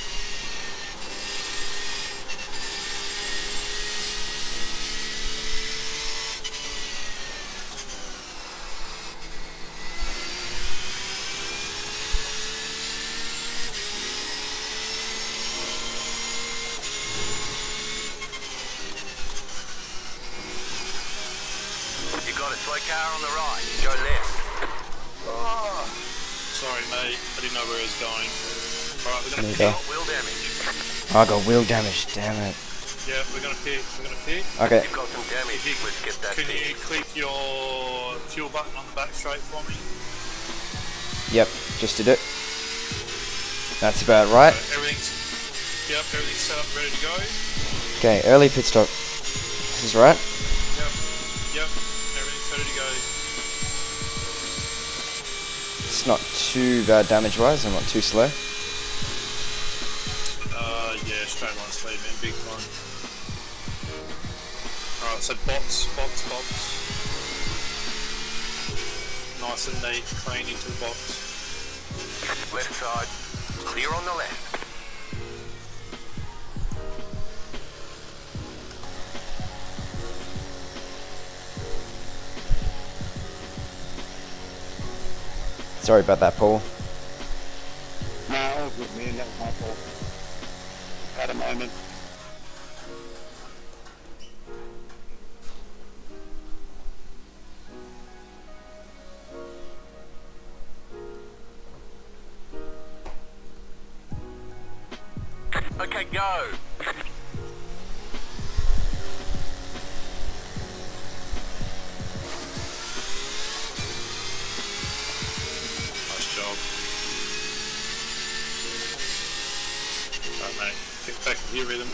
Speaker 7: You got a slow car on the right. Go left.
Speaker 3: Oh, sorry, mate. I didn't know where it was going. Alright, we're gonna
Speaker 2: There you
Speaker 3: pick.
Speaker 2: go.
Speaker 3: Wheel damage.
Speaker 2: Oh, I got wheel damage, damn it.
Speaker 3: Yeah, we're gonna pick. We're gonna pick.
Speaker 2: Okay.
Speaker 7: You've got some damage.
Speaker 3: If you,
Speaker 7: Let's get that
Speaker 3: can you
Speaker 7: fixed.
Speaker 3: click your fuel button on the back straight for me?
Speaker 2: Yep, just did it. That's about right.
Speaker 3: Everything's set up, ready to go.
Speaker 2: Okay, early pit stop. This is right.
Speaker 3: Yep, everything's ready to go.
Speaker 2: It's not too bad damage-wise, I'm not too slow.
Speaker 3: Yeah, straight line speed, man, big one. Alright, so box. Nice and neat, clean into the box.
Speaker 7: Left side. Clear on the left.
Speaker 2: Sorry about that, Paul.
Speaker 8: No, all good, man. That was my fault. At a moment.
Speaker 7: Okay, go.
Speaker 3: Nice job. Alright, mate, get back with your rhythm.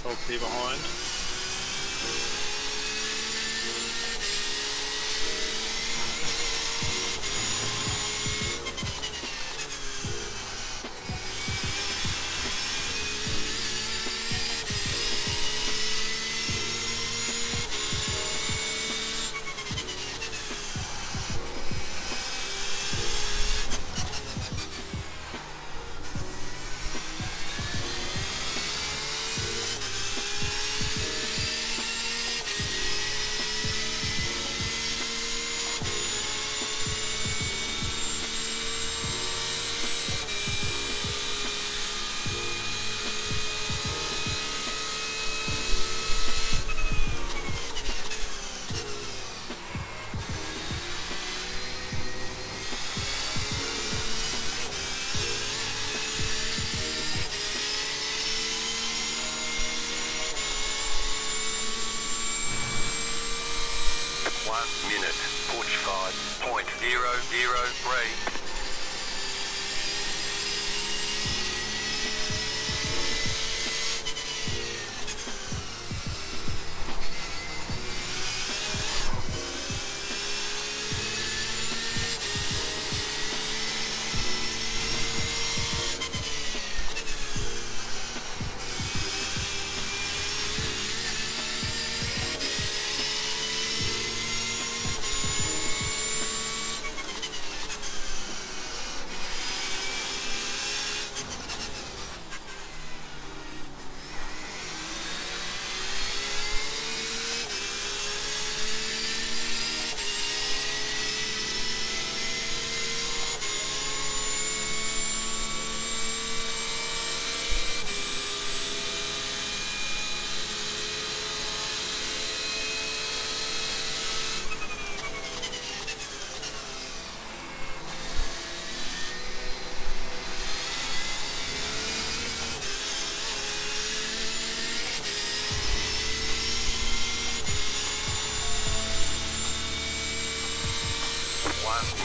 Speaker 3: Hold clear behind.
Speaker 7: 1 minute 45.003.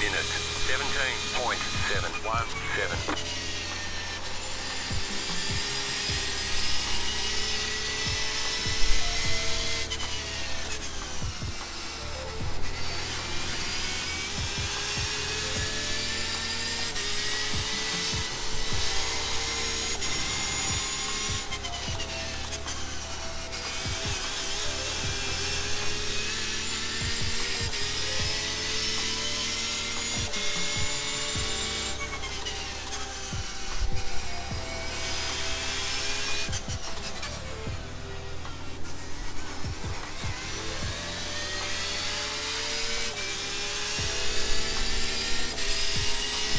Speaker 7: Minute 17.717.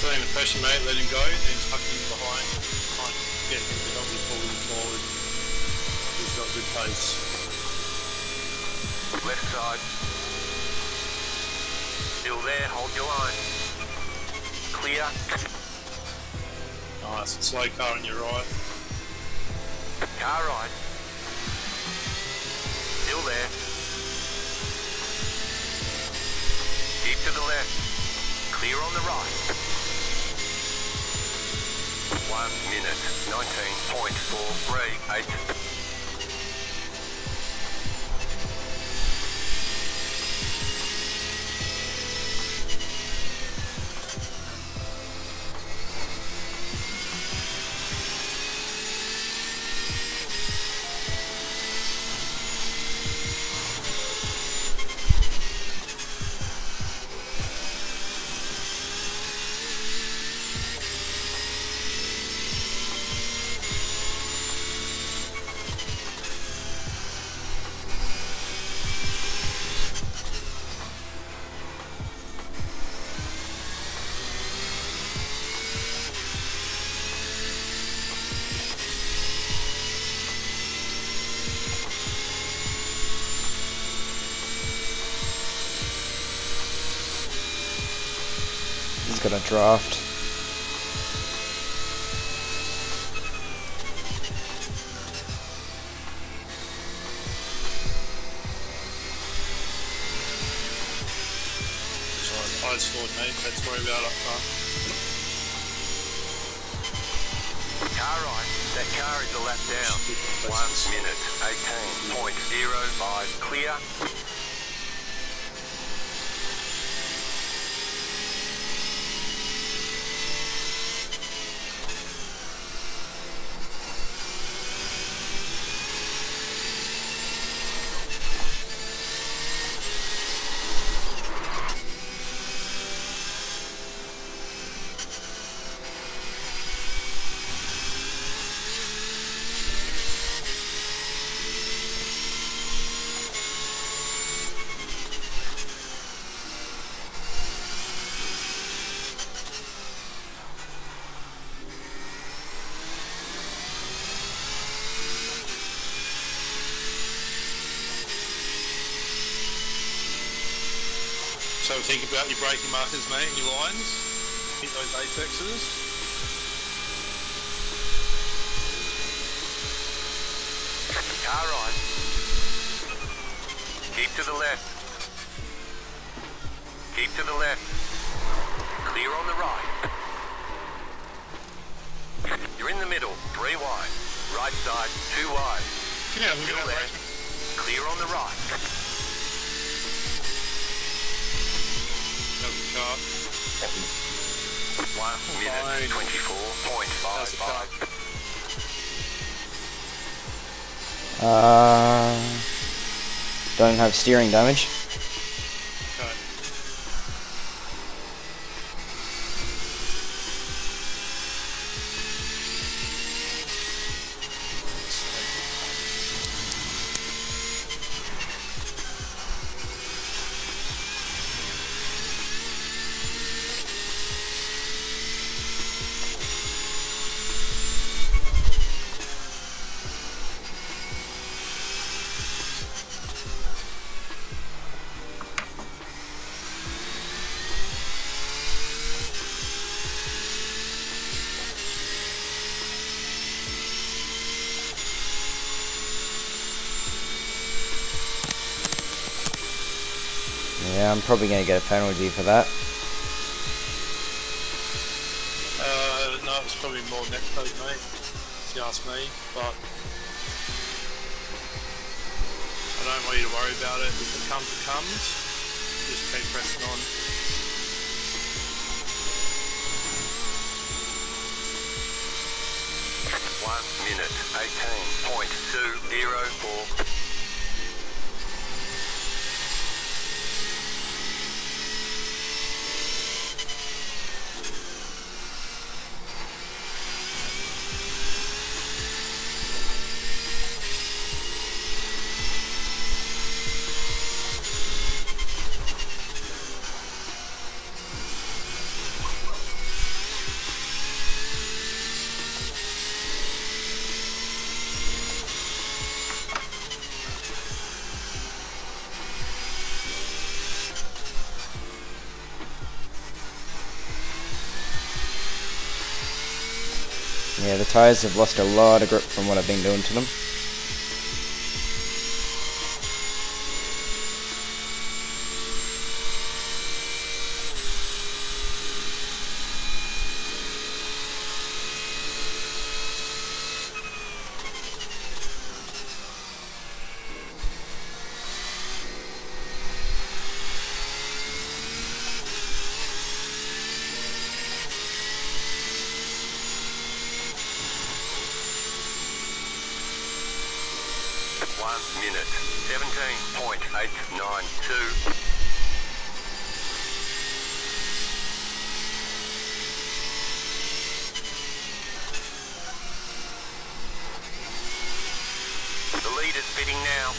Speaker 3: Feeling the pressure, mate, let him go, then tuck him behind, try and get him to not be pulling forward. He's got good pace.
Speaker 7: Left side. Still there, hold your line. Clear.
Speaker 3: Nice, slow car on your right.
Speaker 7: Car right. Still there. Keep to the left. Clear on the right. 1 minute 19.438.
Speaker 2: He's got a draft.
Speaker 3: Eyes forward, mate. Let's worry about up front.
Speaker 7: Car right. That car is a lap down. 1 minute 18.05. Clear.
Speaker 3: So think about your braking markers, mate, and your lines. Hit those apexes.
Speaker 7: Car right. Keep to the left. Keep to the left. Clear on the right. You're in the middle, 3 wide. Right side, 2 wide.
Speaker 1: Yeah,
Speaker 7: To the left. Clear on the right.
Speaker 3: That's the car.
Speaker 7: 1 minute, 24.55.
Speaker 2: Don't have steering damage.
Speaker 3: Okay.
Speaker 2: Yeah, I'm probably going to get a penalty for that.
Speaker 3: No, it's probably more net code, mate, if you ask me, but I don't want you to worry about it. If it comes, it comes. Just keep pressing on.
Speaker 7: One minute, 18.204.
Speaker 2: Yeah, the tyres have lost a lot of grip from what I've been doing to them.
Speaker 7: Minute, 17.892. The lead is fitting now.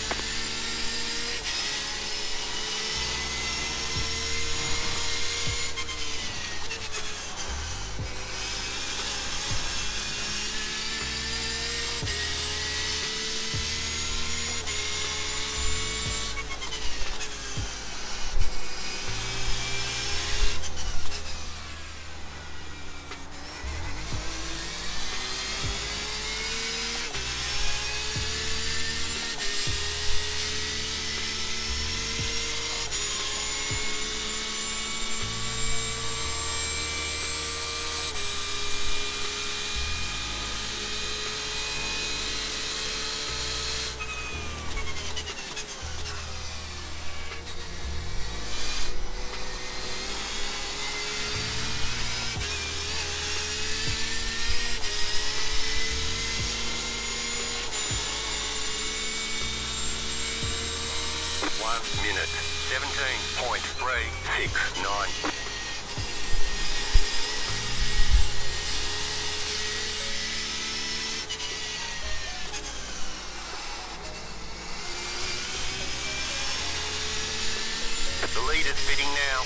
Speaker 7: Minute, 17.369. The lead is fitting now.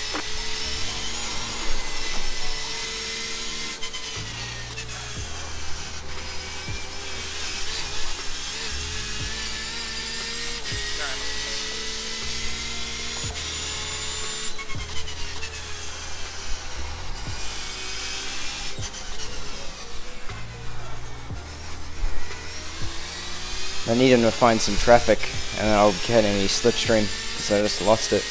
Speaker 2: I need him to find some traffic, and I'll get any slipstream, because I just lost it.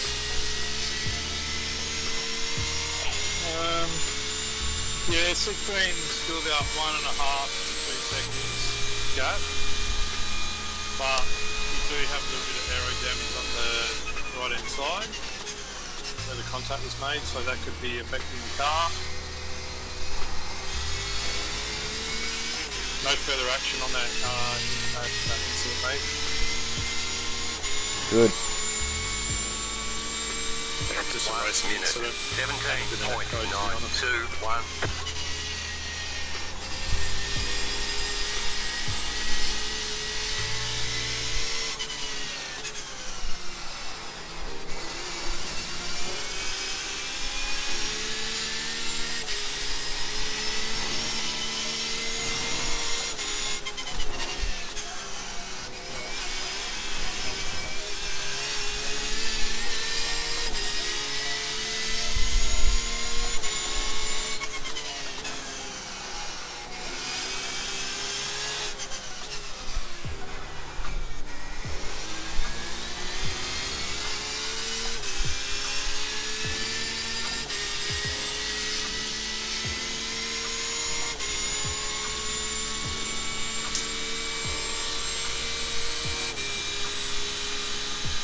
Speaker 3: Yeah, 16's still about 1.5 to 2 seconds gap. But you do have a little bit of aero damage on the right hand side where the contact was made, so that could be affecting the car. No further action on that incident, mate.
Speaker 2: Good.
Speaker 3: Just a racing incident.
Speaker 7: 17.921.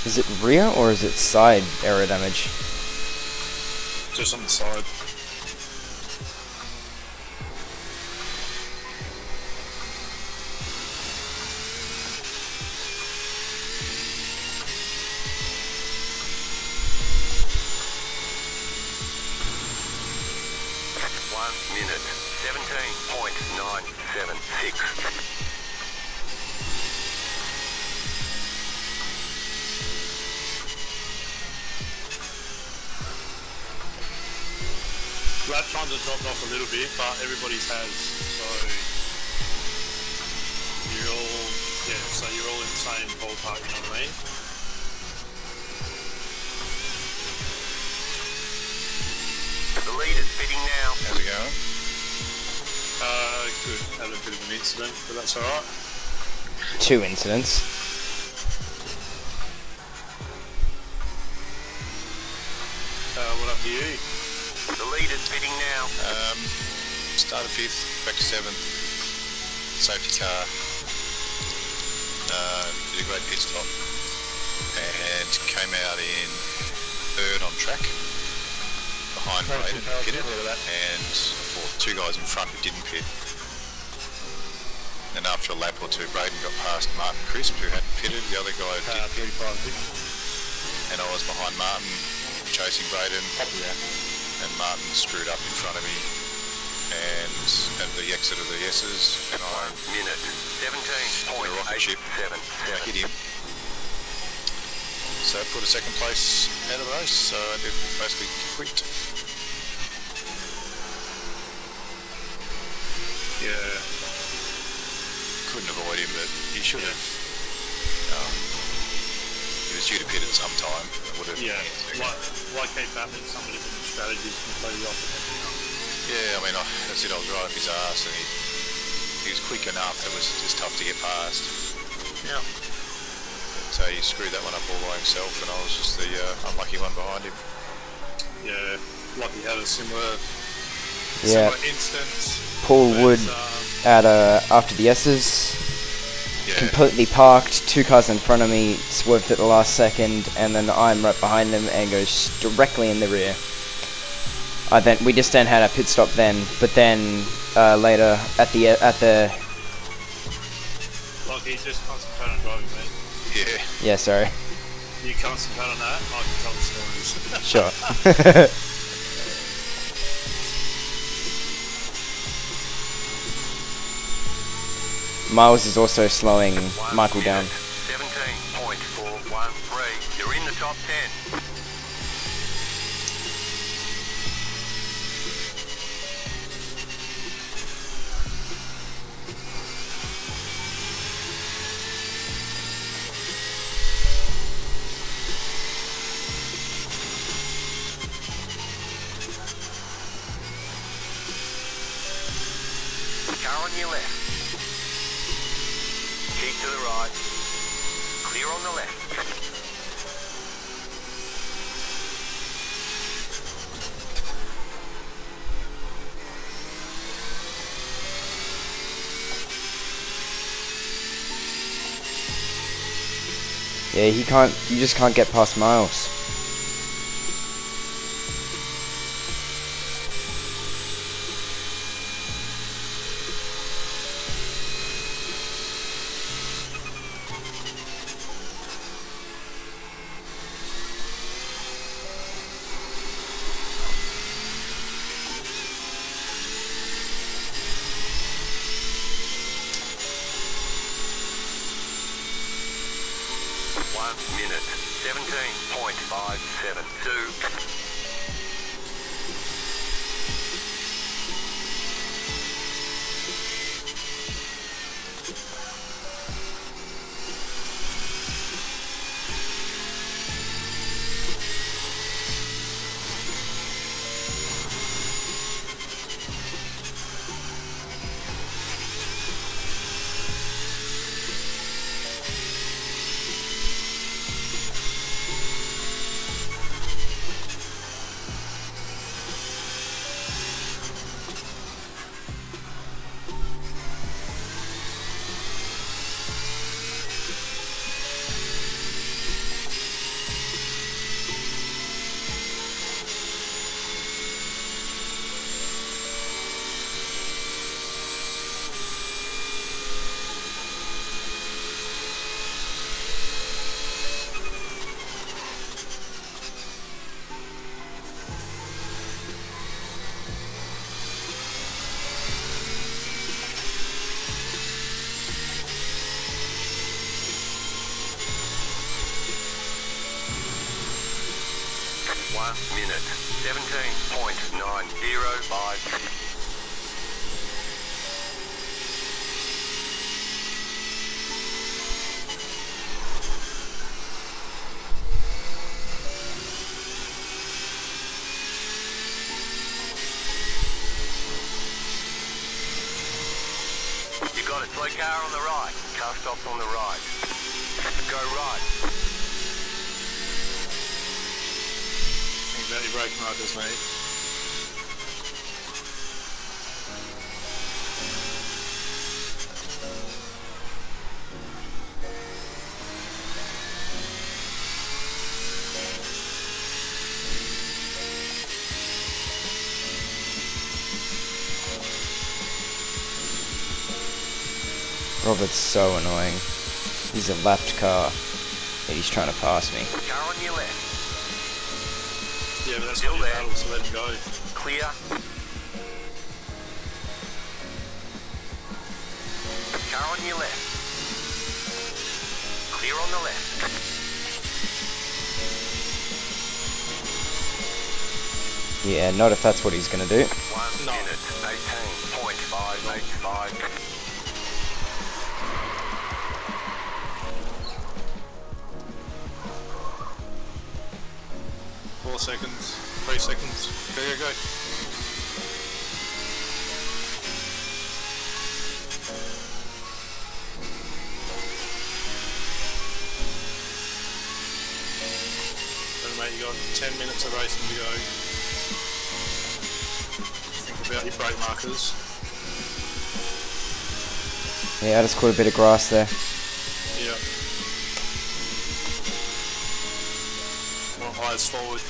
Speaker 2: Is it rear or is it side aero damage?
Speaker 3: Just on the side.
Speaker 7: Minute 17.976.
Speaker 3: Lap times have dropped off a little bit, but everybody's has. So you're all in the same ballpark. You know what I mean?
Speaker 7: The lead is pitting now.
Speaker 1: How we going?
Speaker 3: Good. Had a bit of an incident, but that's alright.
Speaker 2: 2 incidents.
Speaker 3: What up to you?
Speaker 7: The lead is pitting now.
Speaker 1: Started 5th, back to 7th. Safety car. Did a great pit stop. And came out in 3rd on track. Behind Braden, pitted. And 4th. 2 guys in front who didn't pit. And after a lap or 2, Braden got past Martin Crisp, who hadn't pitted. The other guy did pit. And I was behind Martin, chasing Braden. And Martin screwed up in front of me and at the exit of the S's, and I
Speaker 7: Minute
Speaker 1: rocket ship
Speaker 7: 17.877.
Speaker 1: and I hit him. So I put a 2nd place out of the race, so I did basically quit.
Speaker 3: Yeah.
Speaker 1: Couldn't avoid him, but he should have. He was due to pit at some time. It would have.
Speaker 3: Yeah. Why keep battling somebody with the strategies completely off of everything else?
Speaker 1: Yeah, I mean, that's it. I was right up his arse, and he was quick enough. It was just tough to get past.
Speaker 3: Yeah.
Speaker 1: So he screwed that one up all by himself, and I was just the unlucky one behind him.
Speaker 3: Yeah. Lucky had a similar instance.
Speaker 2: Paul
Speaker 3: but,
Speaker 2: Wood at after the S's.
Speaker 1: Yeah.
Speaker 2: Completely parked, 2 cars in front of me, swerved at the last second, and then I'm right behind him and goes directly in the rear. We just then had a pit stop then, but then later at the
Speaker 3: Lucky, just concentrate on driving, mate.
Speaker 1: Yeah.
Speaker 2: sorry.
Speaker 3: You concentrate on that, I can tell the stories.
Speaker 2: Sure. Miles is also slowing Michael down.
Speaker 7: 17.413. You're in the top 10. Car on your left. Keep to the right. Clear on the left.
Speaker 2: Yeah, he can't. You just can't get past Miles.
Speaker 7: Minute 17.572. Minute 17.905. You got a slow car on the right, car stops on the right. Go right.
Speaker 3: Think about your brake markers, mate.
Speaker 2: Robert's so annoying. He's a lapped car, and he's trying to pass me.
Speaker 7: Car on your left.
Speaker 3: Yeah, but that's
Speaker 7: Still
Speaker 3: not your
Speaker 7: there.
Speaker 3: battle, so let him go.
Speaker 7: Clear. Car on your left. Clear on the left.
Speaker 2: Yeah, not if that's what he's gonna do.
Speaker 7: 1 minute 18.585.
Speaker 3: 4 seconds, 3 seconds. Go, go, go. Then, mate, you got 10 minutes of racing to go. Think about your brake markers.
Speaker 2: Yeah, I just caught a bit of grass there.
Speaker 3: Yeah. Eyes forward.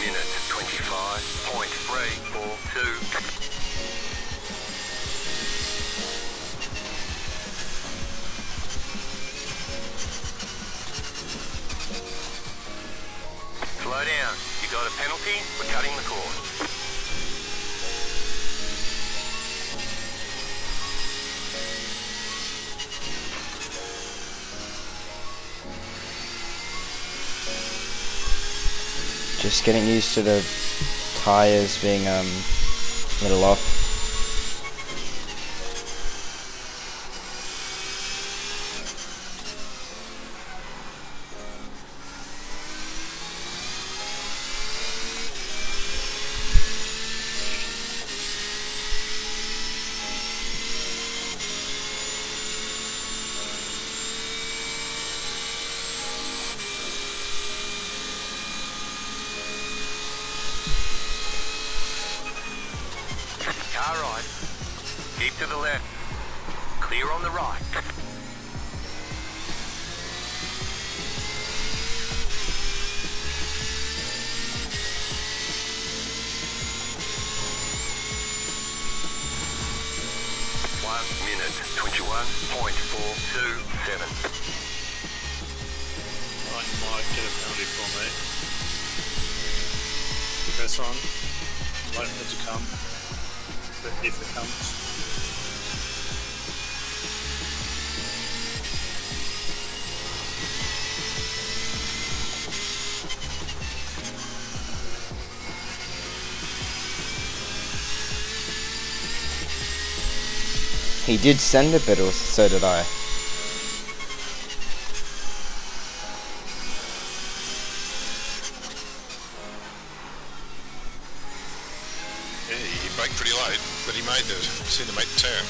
Speaker 7: Minute 25.342. Slow down. You got a penalty. We're cutting the course.
Speaker 2: Just getting used to the tires being a little off.
Speaker 7: Car right. Keep to the left. Clear on the right. One minute, 21.427.
Speaker 3: I might get a penalty for me. Press on. Wait for it to come. But if it comes.
Speaker 2: He did send it, but so did I.
Speaker 1: Yeah, he braked pretty late, but he seemed to make the turn.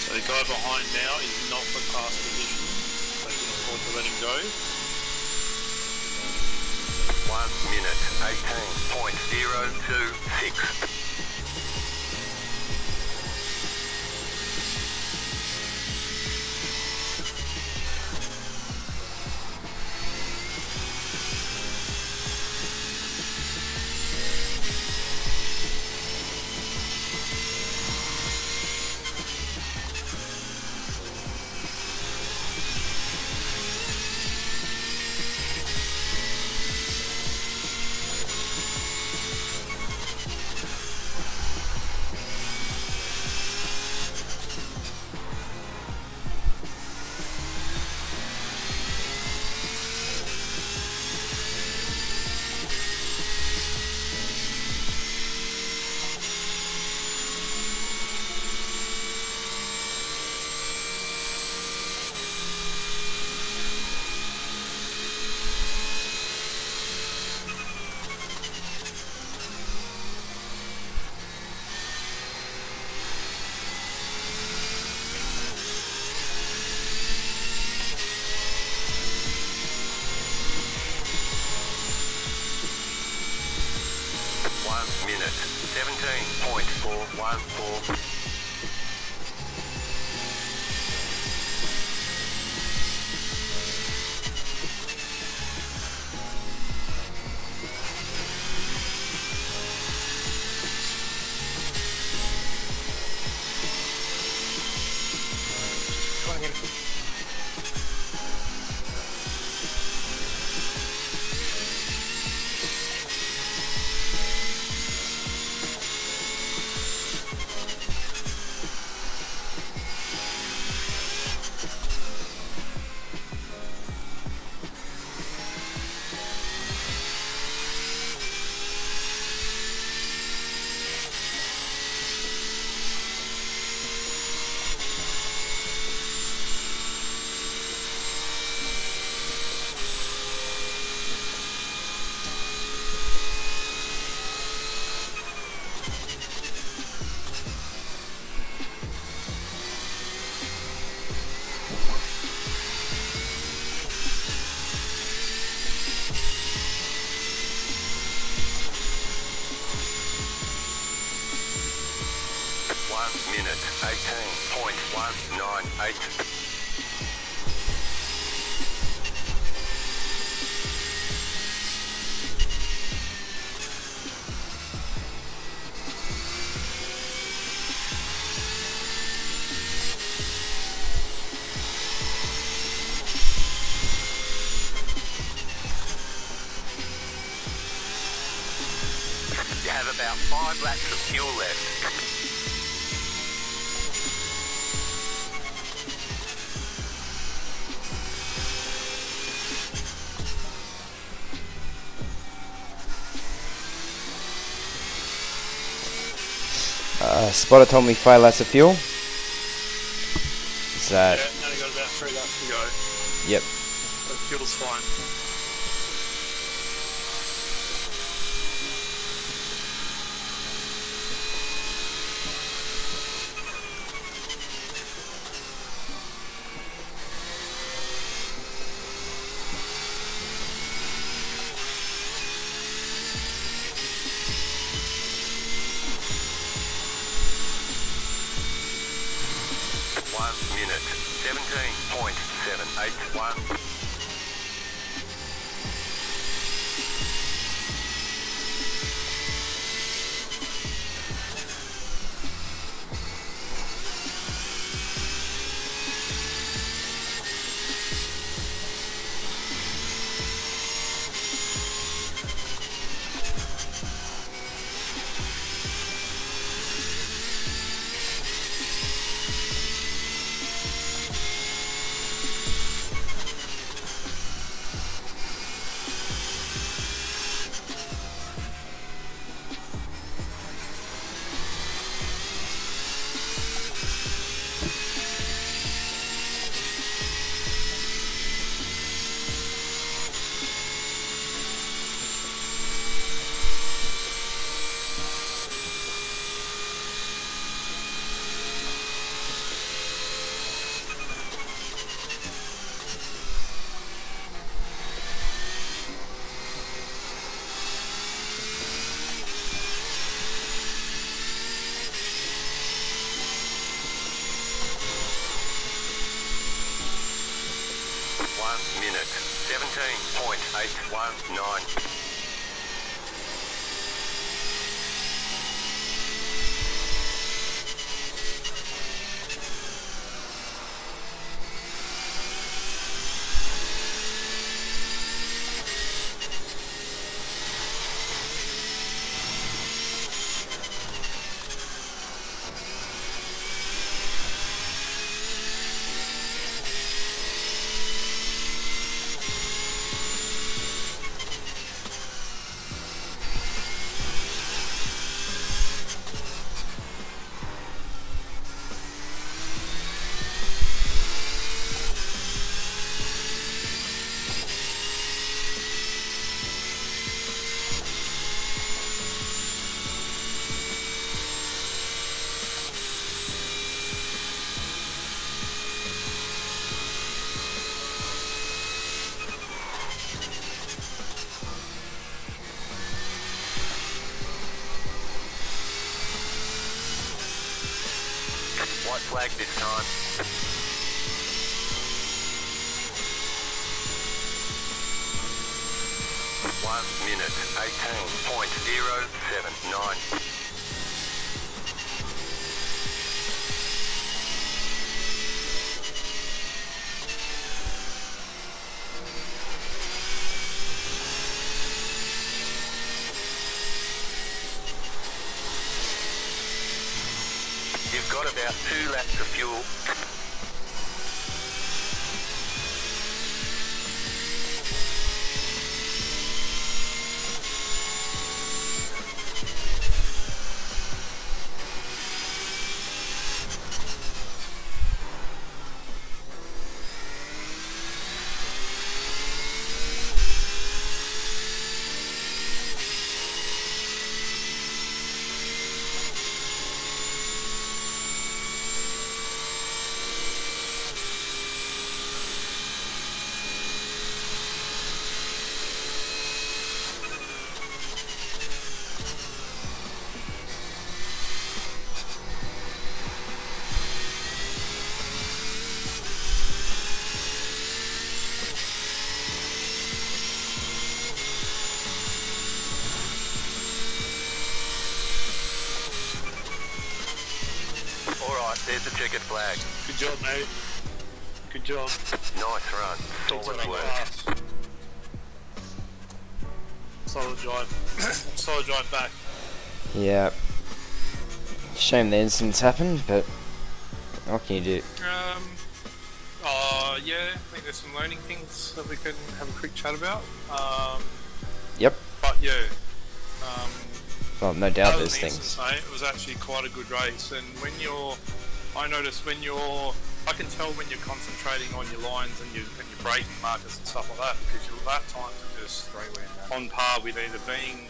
Speaker 3: So the guy behind now is not for past position. They can afford to let him go.
Speaker 7: 1 minute, 18.026. Minute 17.414. Minute 18.198. 5 laps of fuel left.
Speaker 2: Spotter told me 5 laps of fuel. Is that?
Speaker 3: Yeah, only got about 3 laps to go.
Speaker 2: Yep.
Speaker 3: So fuel's fine.
Speaker 7: Minute 17.781. Minute 17.819. White flag this time. 1 minute 18.079. You've got about 2 laps of fuel. There's the checkered flag.
Speaker 3: Good job, mate. Good job.
Speaker 7: Nice run. Solid work.
Speaker 3: Solid drive. Solid drive back.
Speaker 2: Yeah. Shame the incidents happened, but what can you do?
Speaker 3: Yeah, I think there's some learning things that we can have a quick chat about.
Speaker 2: Yep.
Speaker 3: But yeah,
Speaker 2: Well, no doubt
Speaker 3: other
Speaker 2: there's
Speaker 3: than
Speaker 2: things.
Speaker 3: instance, mate, it was actually quite a good race. And I noticed I can tell when you're concentrating on your lines and your braking markers and stuff like that, because your lap times are just on par with either being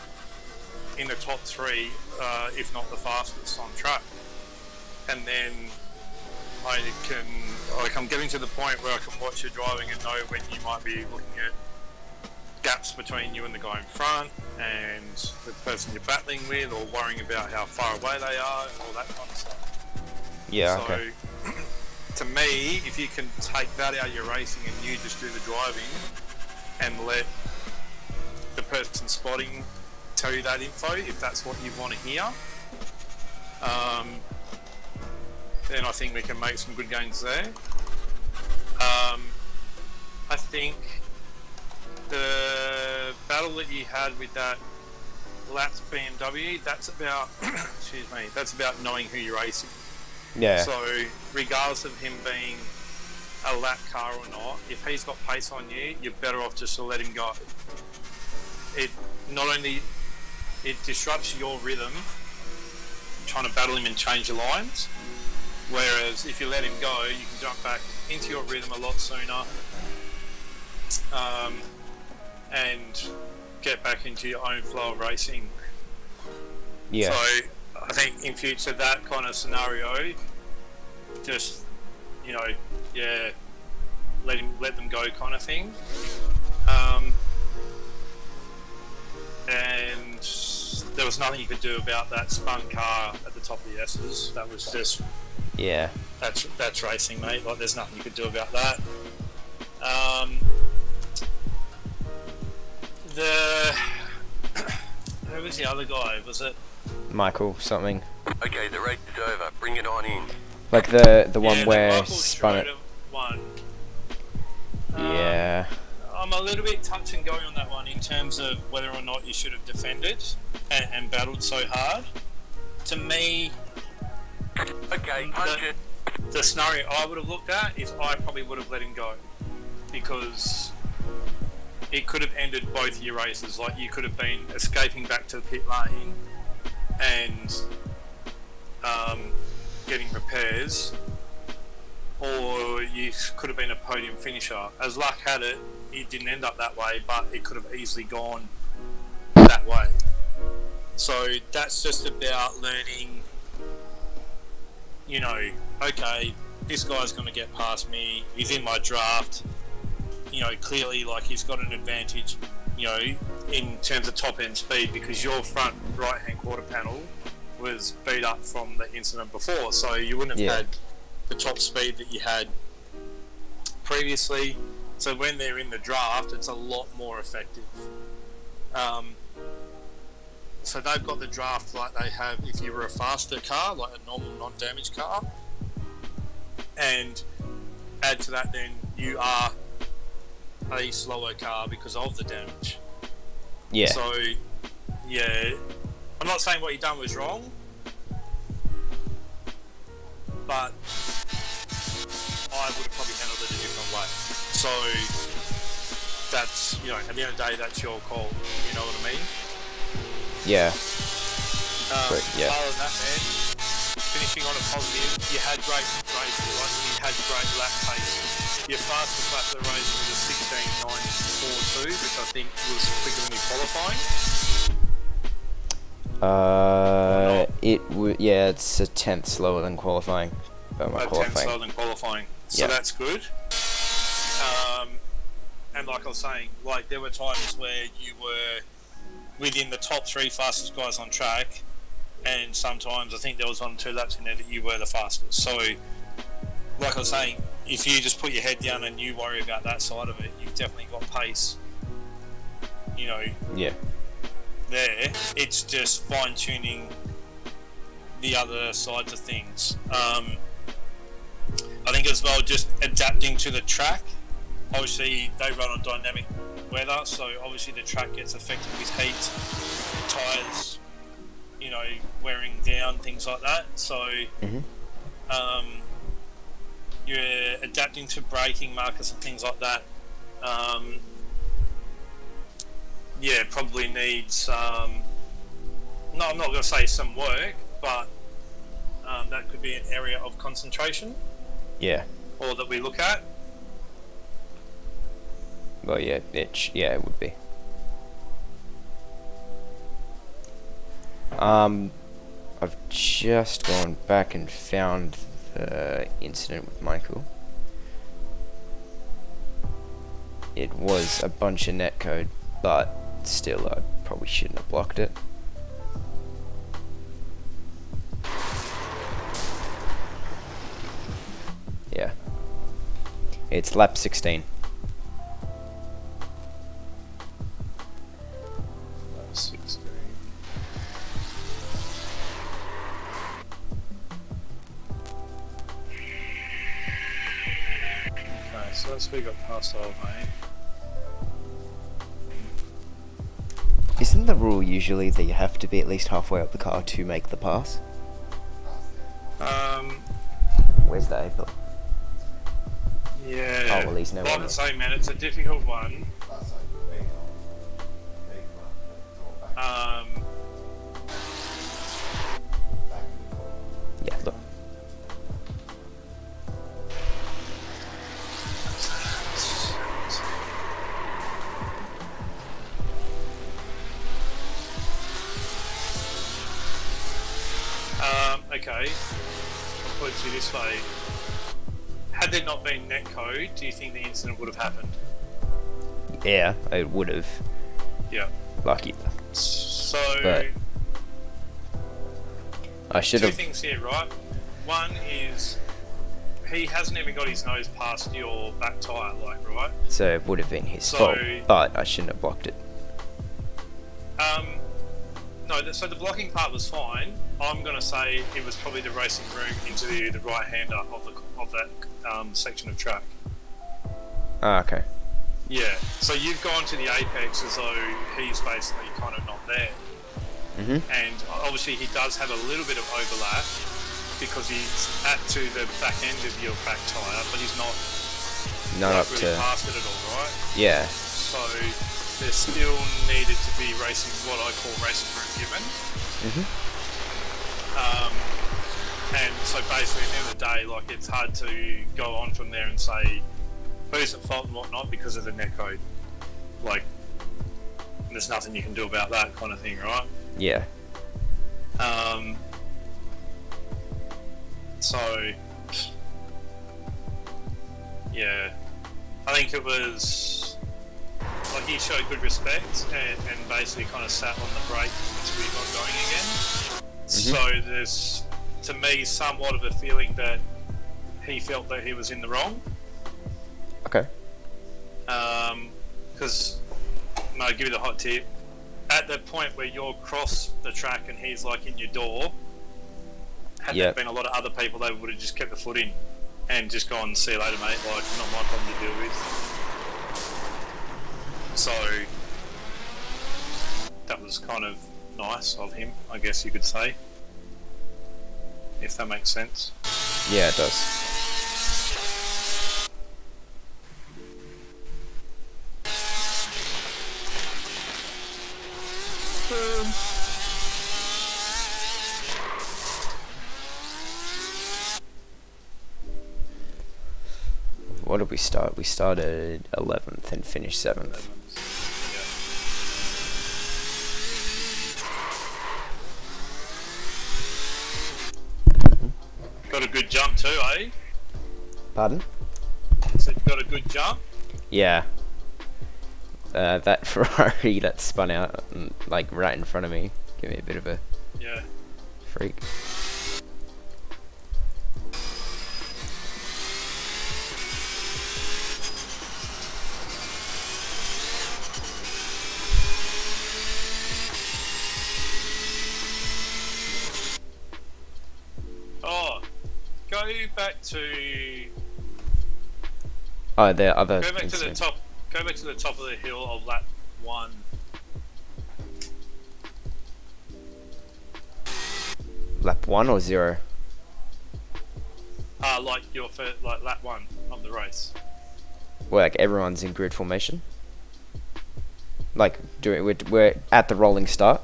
Speaker 3: in the top three, if not the fastest on track. And then I'm getting to the point where I can watch you driving and know when you might be looking at gaps between you and the guy in front and the person you're battling with, or worrying about how far away they are and all that kind of stuff.
Speaker 2: Yeah,
Speaker 3: So,
Speaker 2: okay.
Speaker 3: to me, if you can take that out of your racing and you just do the driving and let the person spotting tell you that info, if that's what you want to hear, then I think we can make some good gains there. I think the battle that you had with that lapped BMW, that's about that's about knowing who you're racing.
Speaker 2: Yeah.
Speaker 3: So regardless of him being a lap car or not, if he's got pace on you, you're better off just to let him go. It not only disrupts your rhythm trying to battle him and change your lines, whereas if you let him go, you can jump back into your rhythm a lot sooner, and get back into your own flow of racing.
Speaker 2: Yeah.
Speaker 3: So I think in future, that kind of scenario, just, let them go kind of thing. And there was nothing you could do about that spun car at the top of the S's. That was just,
Speaker 2: Yeah.
Speaker 3: that's racing, mate. Like, there's nothing you could do about that. Who was the other guy? Was it
Speaker 2: Michael something.
Speaker 7: Okay, the race is over. Bring it on in.
Speaker 2: Like the one
Speaker 3: the
Speaker 2: where
Speaker 3: Michael
Speaker 2: spun it.
Speaker 3: Schroeder one?
Speaker 2: Yeah.
Speaker 3: I'm a little bit touch and go on that one in terms of whether or not you should have defended and battled so hard. To me,
Speaker 7: Okay, punch it.
Speaker 3: the scenario I would have looked at is I probably would have let him go, because it could have ended both your races. Like, you could have been escaping back to the pit lane and getting repairs, or you could have been a podium finisher. As luck had it, it didn't end up that way, but it could have easily gone that way. So that's just about learning, okay, this guy's going to get past me, he's in my draft, clearly, like, he's got an advantage, in terms of top end speed, because your front right hand quarter panel was beat up from the incident before, so you wouldn't have had the top speed that you had previously. So when they're in the draft, it's a lot more effective. So they've got the draft like they have if you were a faster car, like a normal non-damaged car, and add to that, then you are a slower car because of the damage.
Speaker 2: Yeah.
Speaker 3: So, yeah, I'm not saying what you've done was wrong, but I would have probably handled it a different way. So that's, at the end of the day, that's your call. You know what I mean?
Speaker 2: Yeah. Yeah.
Speaker 3: Other than that, man, finishing on a positive, you had great races, like, you had great lap pace. Your fastest lap of the race was a 16.942, which I think was quicker than your qualifying.
Speaker 2: It's a tenth slower than qualifying.
Speaker 3: A tenth slower than qualifying. So that's good. And like I was saying, like, there were times where you were within the top three fastest guys on track, and sometimes I think there was 1 or 2 laps in there that you were the fastest. So, like I was saying, if you just put your head down and you worry about that side of it, you've definitely got pace. There. It's just fine tuning the other sides of things. I think as well, just adapting to the track. Obviously, they run on dynamic weather, so obviously the track gets affected with heat, tyres, you know, wearing down, things like that. So you're adapting to braking markers and things like that. Yeah, probably needs. No, I'm not going to say some work, but that could be an area of concentration.
Speaker 2: Yeah.
Speaker 3: Or that we look at.
Speaker 2: Well, yeah, it would be. I've just gone back and found the incident with Michael. It was a bunch of netcode, but still, I probably shouldn't have blocked it. Yeah. It's lap 16.
Speaker 3: Lap 16. Okay, so that's where we got past old mate.
Speaker 2: Isn't the rule usually that you have to be at least halfway up the car to make the pass? Where's the April?
Speaker 3: Yeah.
Speaker 2: Oh, well, he's no
Speaker 3: like
Speaker 2: one.
Speaker 3: I say, man, it's a difficult one.
Speaker 2: Yeah, look.
Speaker 3: Okay. I'll put it to you this way. Had there not been netcode, do you think the incident would have happened?
Speaker 2: Yeah, it would have.
Speaker 3: Yeah.
Speaker 2: Lucky.
Speaker 3: So,
Speaker 2: But I should
Speaker 3: two
Speaker 2: have.
Speaker 3: things here, right? One is he hasn't even got his nose past your back tyre, like, right?
Speaker 2: So it would have been his
Speaker 3: So-
Speaker 2: fault, but I shouldn't have blocked it.
Speaker 3: No, so the blocking part was fine. I'm going to say it was probably the racing room into the right-hander of that section of track.
Speaker 2: Ah, okay.
Speaker 3: Yeah, so you've gone to the apex as though he's basically kind of not there. And obviously he does have a little bit of overlap because he's to the back end of your back tyre, but he's not
Speaker 2: Not up
Speaker 3: really
Speaker 2: to.
Speaker 3: past it at all, right?
Speaker 2: Yeah.
Speaker 3: So there still needed to be racing, what I call racing room given. And so basically at the end of the day, like, it's hard to go on from there and say who's at fault and whatnot because of the netcode. Like, there's nothing you can do about that kind of thing, right?
Speaker 2: Yeah.
Speaker 3: So yeah, I think it was like he showed good respect and basically kind of sat on the brake until we got going again. So there's, to me, somewhat of a feeling that he felt that he was in the wrong.
Speaker 2: Okay.
Speaker 3: Because, no, I'll give you the hot tip. At the point where you're across the track and he's like in your door, had there been a lot of other people, they would have just kept the foot in and just gone, see you later, mate, like, not my problem to deal with. So that was kind of nice of him, I guess you could say, if that makes sense.
Speaker 2: Yeah, it does. What did we start? We started 11th and finished 7th.
Speaker 3: Got a good jump too, eh?
Speaker 2: Pardon?
Speaker 3: So you got a good jump?
Speaker 2: Yeah. That Ferrari that spun out, like, right in front of me, gave me a bit of a freak.
Speaker 3: Oh, go back to.
Speaker 2: Oh, the other.
Speaker 3: Go back to the top. Go back to the top of the hill of lap 1.
Speaker 2: Lap 1 or 0?
Speaker 3: Like your first, like lap 1 of the race.
Speaker 2: Well, like everyone's in grid formation. Like we're at the rolling start.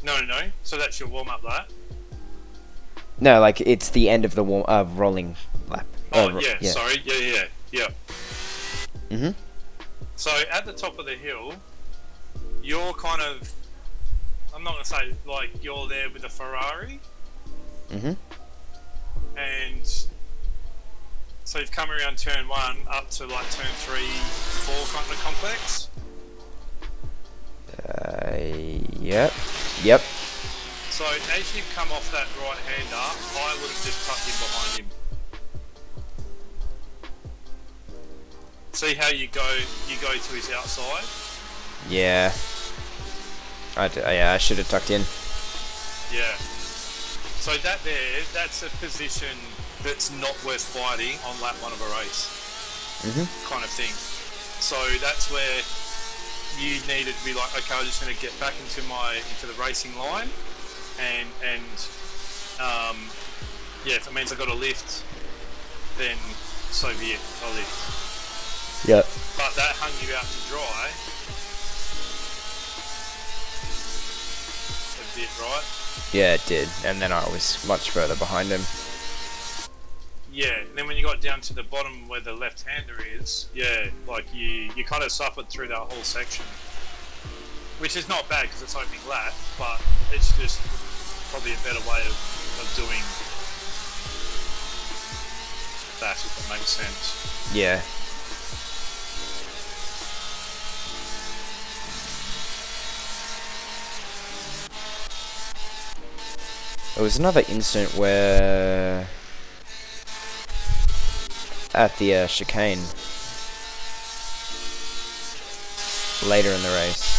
Speaker 3: No. So that's your warm up lap.
Speaker 2: No, like it's the end of the rolling lap.
Speaker 3: Oh yeah. Sorry. Yeah.
Speaker 2: Mhm.
Speaker 3: So at the top of the hill, you're kind of, I'm not gonna say like you're there with a Ferrari.
Speaker 2: Mhm.
Speaker 3: And so you've come around turn 1 up to like turn 3, 4 kind of complex.
Speaker 2: Yep.
Speaker 3: So as you've come off that right hander, I would have just tucked in behind him. See how you go to his outside?
Speaker 2: Yeah. I should have tucked in.
Speaker 3: Yeah. So that's a position that's not worth fighting on lap 1 of a race. Kind of thing. So that's where you needed to be like, okay, I'm just going to get back into the racing line, and if it means I got a lift, then so be it. I'll lift.
Speaker 2: Yep.
Speaker 3: But that hung you out to dry a bit, right?
Speaker 2: Yeah, it did. And then I was much further behind him.
Speaker 3: Yeah, and then when you got down to the bottom where the left-hander is, yeah, like you kind of suffered through that whole section, which is not bad because it's opening lap, but it's just probably a better way of doing that, if it makes sense.
Speaker 2: Yeah. There was another incident where at the chicane later in the race.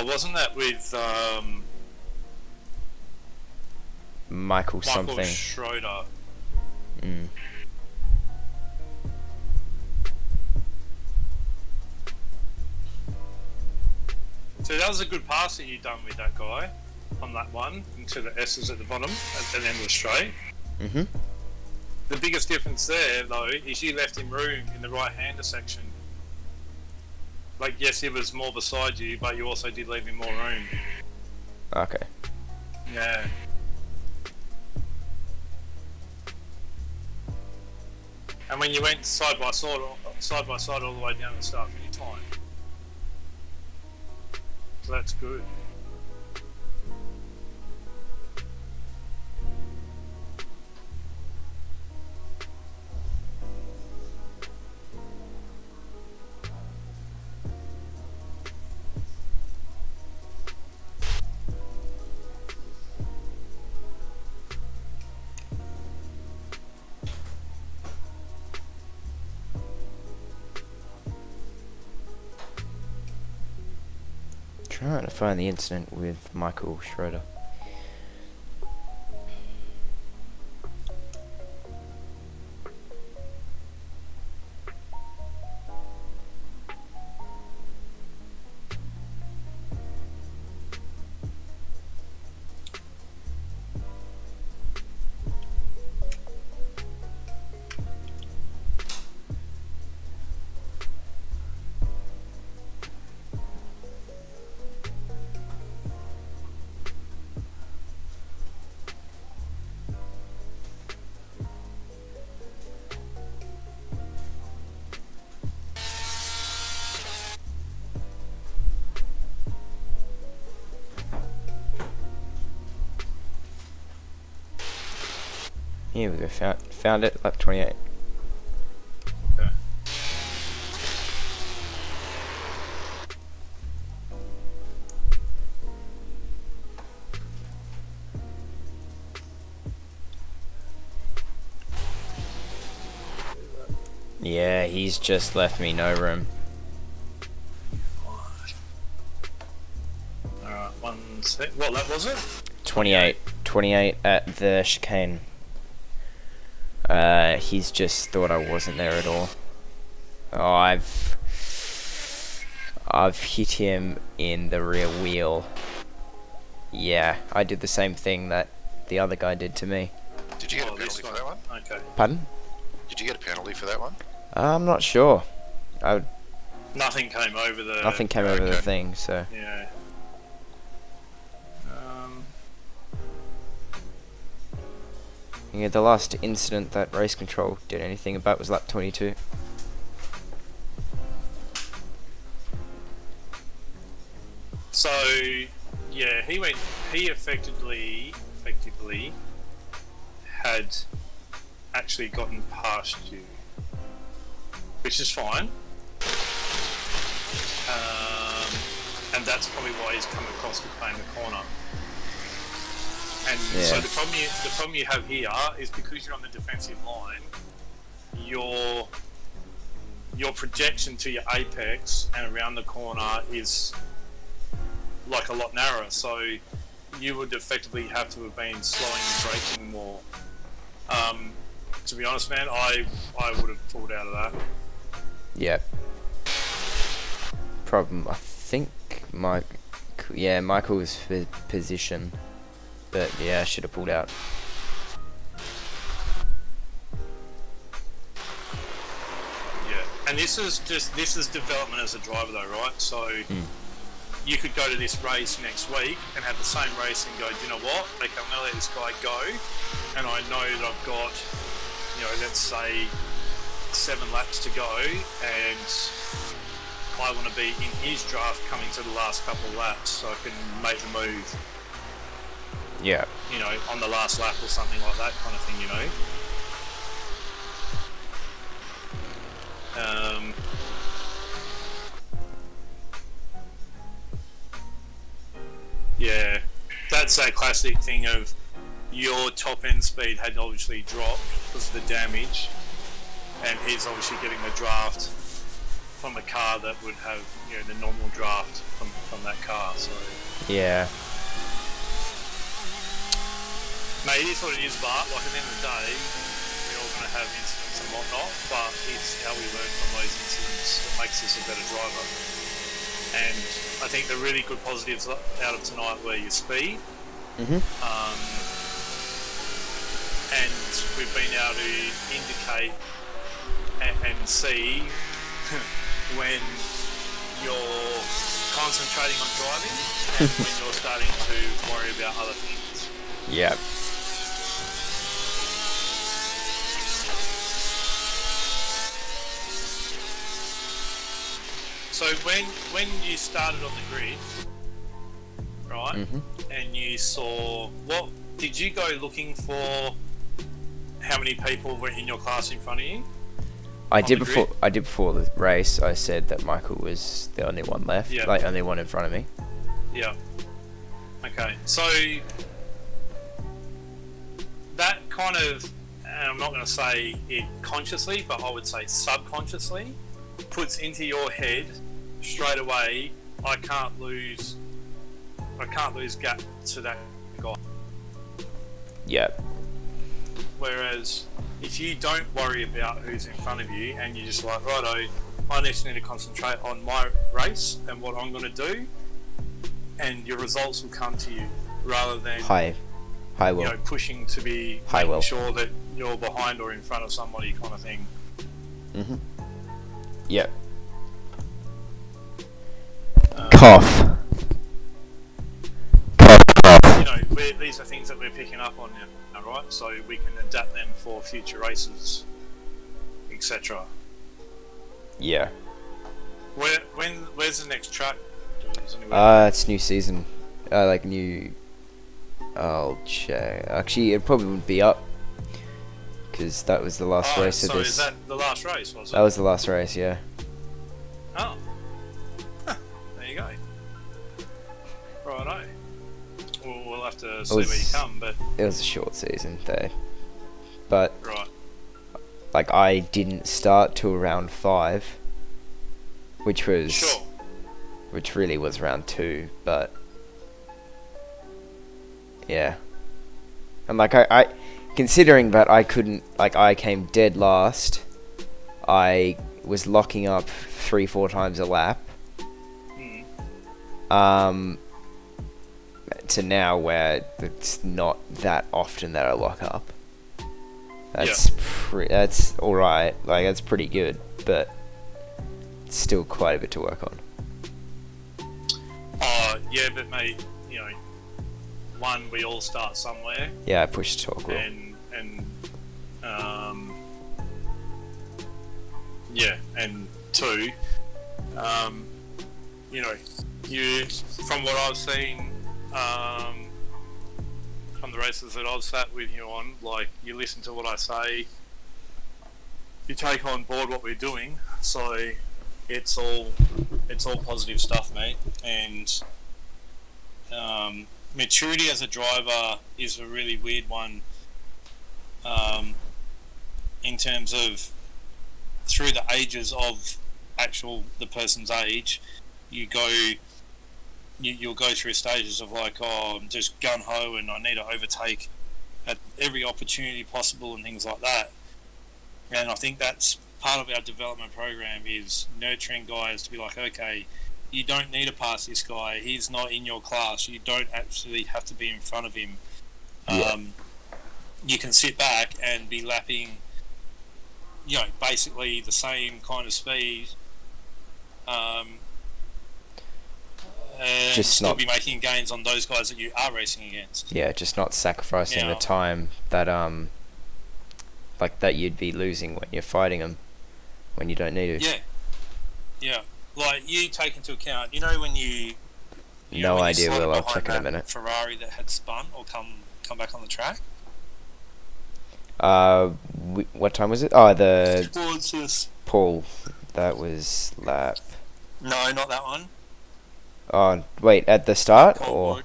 Speaker 3: Wasn't that with
Speaker 2: Michael something.
Speaker 3: Schroeder? So that was a good pass that you done with that guy on that one into the S's at the bottom at the end of the straight. The biggest difference there, though, is you left him room in the right-hander section. Like, yes, he was more beside you, but you also did leave him more room.
Speaker 2: Okay.
Speaker 3: Yeah. And when you went side by side all the way down the start finish line. So that's good.
Speaker 2: Trying to find the incident with Michael Schroeder. Here we go, found it, lap 28.
Speaker 3: Okay.
Speaker 2: Yeah, he's just left me no room.
Speaker 3: What lap was it?
Speaker 2: 28. 28 at the chicane. He's just thought I wasn't there at all. Oh, I've hit him in the rear wheel. Yeah, I did the same thing that the other guy did to me.
Speaker 1: Did you get a penalty for that one?
Speaker 3: Okay.
Speaker 2: Pardon?
Speaker 1: Did you get a penalty for that one?
Speaker 2: I'm not sure.
Speaker 3: Nothing came over the...
Speaker 2: Nothing came over the thing, so...
Speaker 3: Yeah.
Speaker 2: Yeah, the last incident that race control did anything about was lap 22.
Speaker 3: So, yeah, he effectively had actually gotten past you, which is fine. And that's probably why he's come across to play in the corner. And so the problem you have here is because you're on the defensive line, your projection to your apex and around the corner is like a lot narrower. So you would effectively have to have been slowing and braking more. To be honest, man, I would have pulled out of that.
Speaker 2: Yeah. Problem, I think Michael was for position, but yeah, I should have pulled out.
Speaker 3: Yeah, and this is development as a driver though, right? So you could go to this race next week and have the same race and go, you know what? Okay, I'm gonna let this guy go, and I know that I've got, let's say 7 laps to go, and I want to be in his draft coming to the last couple of laps so I can make the move.
Speaker 2: Yeah.
Speaker 3: On the last lap or something like that kind of thing, Yeah, that's that classic thing of your top end speed had obviously dropped because of the damage, and he's obviously getting the draft from a car that would have the normal draft from that car. So
Speaker 2: yeah,
Speaker 3: mate, it is what it is. But like at the end of the day, we're all going to have incidents and whatnot. But it's how we learn from those incidents that makes us a better driver. And I think the really good positives out of tonight were your speed.
Speaker 2: Mhm.
Speaker 3: And we've been able to indicate and see when you're concentrating on driving and when you're starting to worry about other things.
Speaker 2: Yeah.
Speaker 3: So when you started on the grid, right, and you saw, what did you go looking for? How many people were in your class in front of you?
Speaker 2: I did before the race. I said that Michael was the only one left, like only one in front of me.
Speaker 3: Yeah. Okay. So that kind of, and I'm not going to say it consciously, but I would say subconsciously, puts into your head straight away, I can't lose gap to that guy.
Speaker 2: Yeah.
Speaker 3: Whereas if you don't worry about who's in front of you and you're just like, righto, I just need to concentrate on my race and what I'm going to do, and your results will come to you rather than pushing to be making sure that you're behind or in front of somebody kind of thing.
Speaker 2: Yeah. Cough.
Speaker 3: These are things that we're picking up on now, right? So we can adapt them for future races, etc.
Speaker 2: Yeah.
Speaker 3: Where's the next track?
Speaker 2: It's new season. I'll check. Actually, it probably wouldn't be up because that was the last race of this.
Speaker 3: So is that the last race? Was it?
Speaker 2: That was the last race, yeah.
Speaker 3: Oh. Huh. There you go. Righto. We'll have to see where you come, but
Speaker 2: it was a short season though. But
Speaker 3: right.
Speaker 2: Like I didn't start till round 5, which really was round 2, but Yeah. And like I considering that I couldn't, like I came dead last, I was locking up 3-4 times a lap. To now where it's not that often that I lock up. That's that's all right. Like that's pretty good, but it's still quite a bit to work on.
Speaker 3: Yeah, but mate, you know, one, we all start somewhere.
Speaker 2: Yeah, I pushed talk wheel.
Speaker 3: Yeah, and two, you know, you, from what I've seen, from the races that I've sat with you on, like, you listen to what I say, you take on board what we're doing, so it's all positive stuff, mate. And maturity as a driver is a really weird one, in terms of through the ages of the person's age, you'll go through stages of like, oh, I'm just gun ho and I need to overtake at every opportunity possible and things like that. And I think that's part of our development program, is nurturing guys to be like, okay, you don't need to pass this guy. He's not in your class. You don't actually have to be in front of him. You can sit back and be lapping, you know, basically the same kind of speed, and
Speaker 2: just
Speaker 3: still
Speaker 2: not
Speaker 3: be making gains on those guys that you are racing against.
Speaker 2: Yeah, just not sacrificing the time that like that you'd be losing when you're fighting them when you don't need to.
Speaker 3: Yeah. Like, you take into account, you know, when you
Speaker 2: no idea, Will. I'll check in a
Speaker 3: that
Speaker 2: minute.
Speaker 3: Ferrari that had spun or come back on the track.
Speaker 2: What time was it? Oh, the
Speaker 3: Towards this.
Speaker 2: Paul. That was lap.
Speaker 3: No, not that one.
Speaker 2: Oh, wait, at the start or?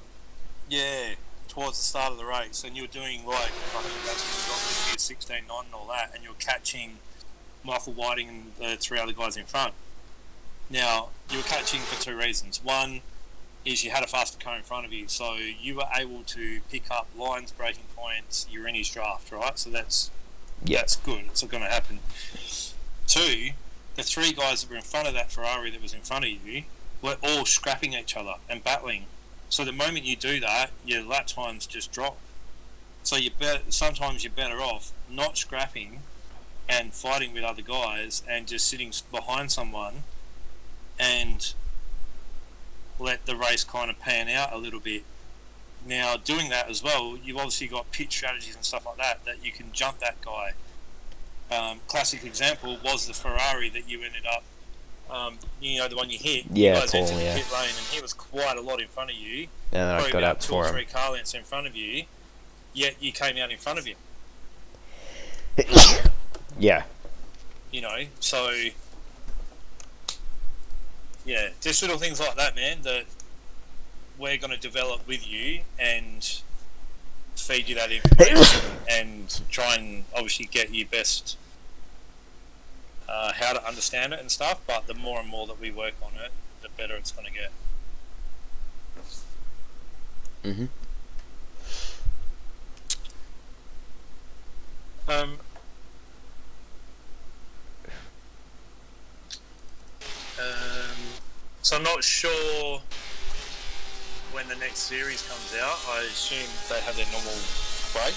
Speaker 3: Yeah, towards the start of the race, and you're doing like, I think that's when you got the 16.9 and all that, and you're catching Michael Whiting and the three other guys in front. Now, you were catching for two reasons. One is you had a faster car in front of you, so you were able to pick up lines, braking points. You're in his draft, right? So that's good. It's going to happen. Two, the three guys that were in front of that Ferrari that was in front of you were all scrapping each other and battling. So the moment you do that, your lap times just drop. So sometimes you're better off not scrapping and fighting with other guys and just sitting behind someone and let the race kind of pan out a little bit. Now, doing that as well, you've obviously got pit strategies and stuff like that you can jump that guy. Classic example was the Ferrari that you ended up, you know, the one you hit.
Speaker 2: Yeah,
Speaker 3: you guys
Speaker 2: Paul,
Speaker 3: entered the
Speaker 2: yeah.
Speaker 3: pit lane and he was quite a lot in front of you.
Speaker 2: And then I got out
Speaker 3: 2 or
Speaker 2: for him.
Speaker 3: 3 car lengths in front of you, yet you came out in front of him.
Speaker 2: Yeah.
Speaker 3: You know, so yeah, just little things like that, man, that we're going to develop with you and feed you that information and try and obviously get you best how to understand it and stuff, but the more and more that we work on it, the better it's going to get. So I'm not sure when the next series comes out. I assume they have their normal break.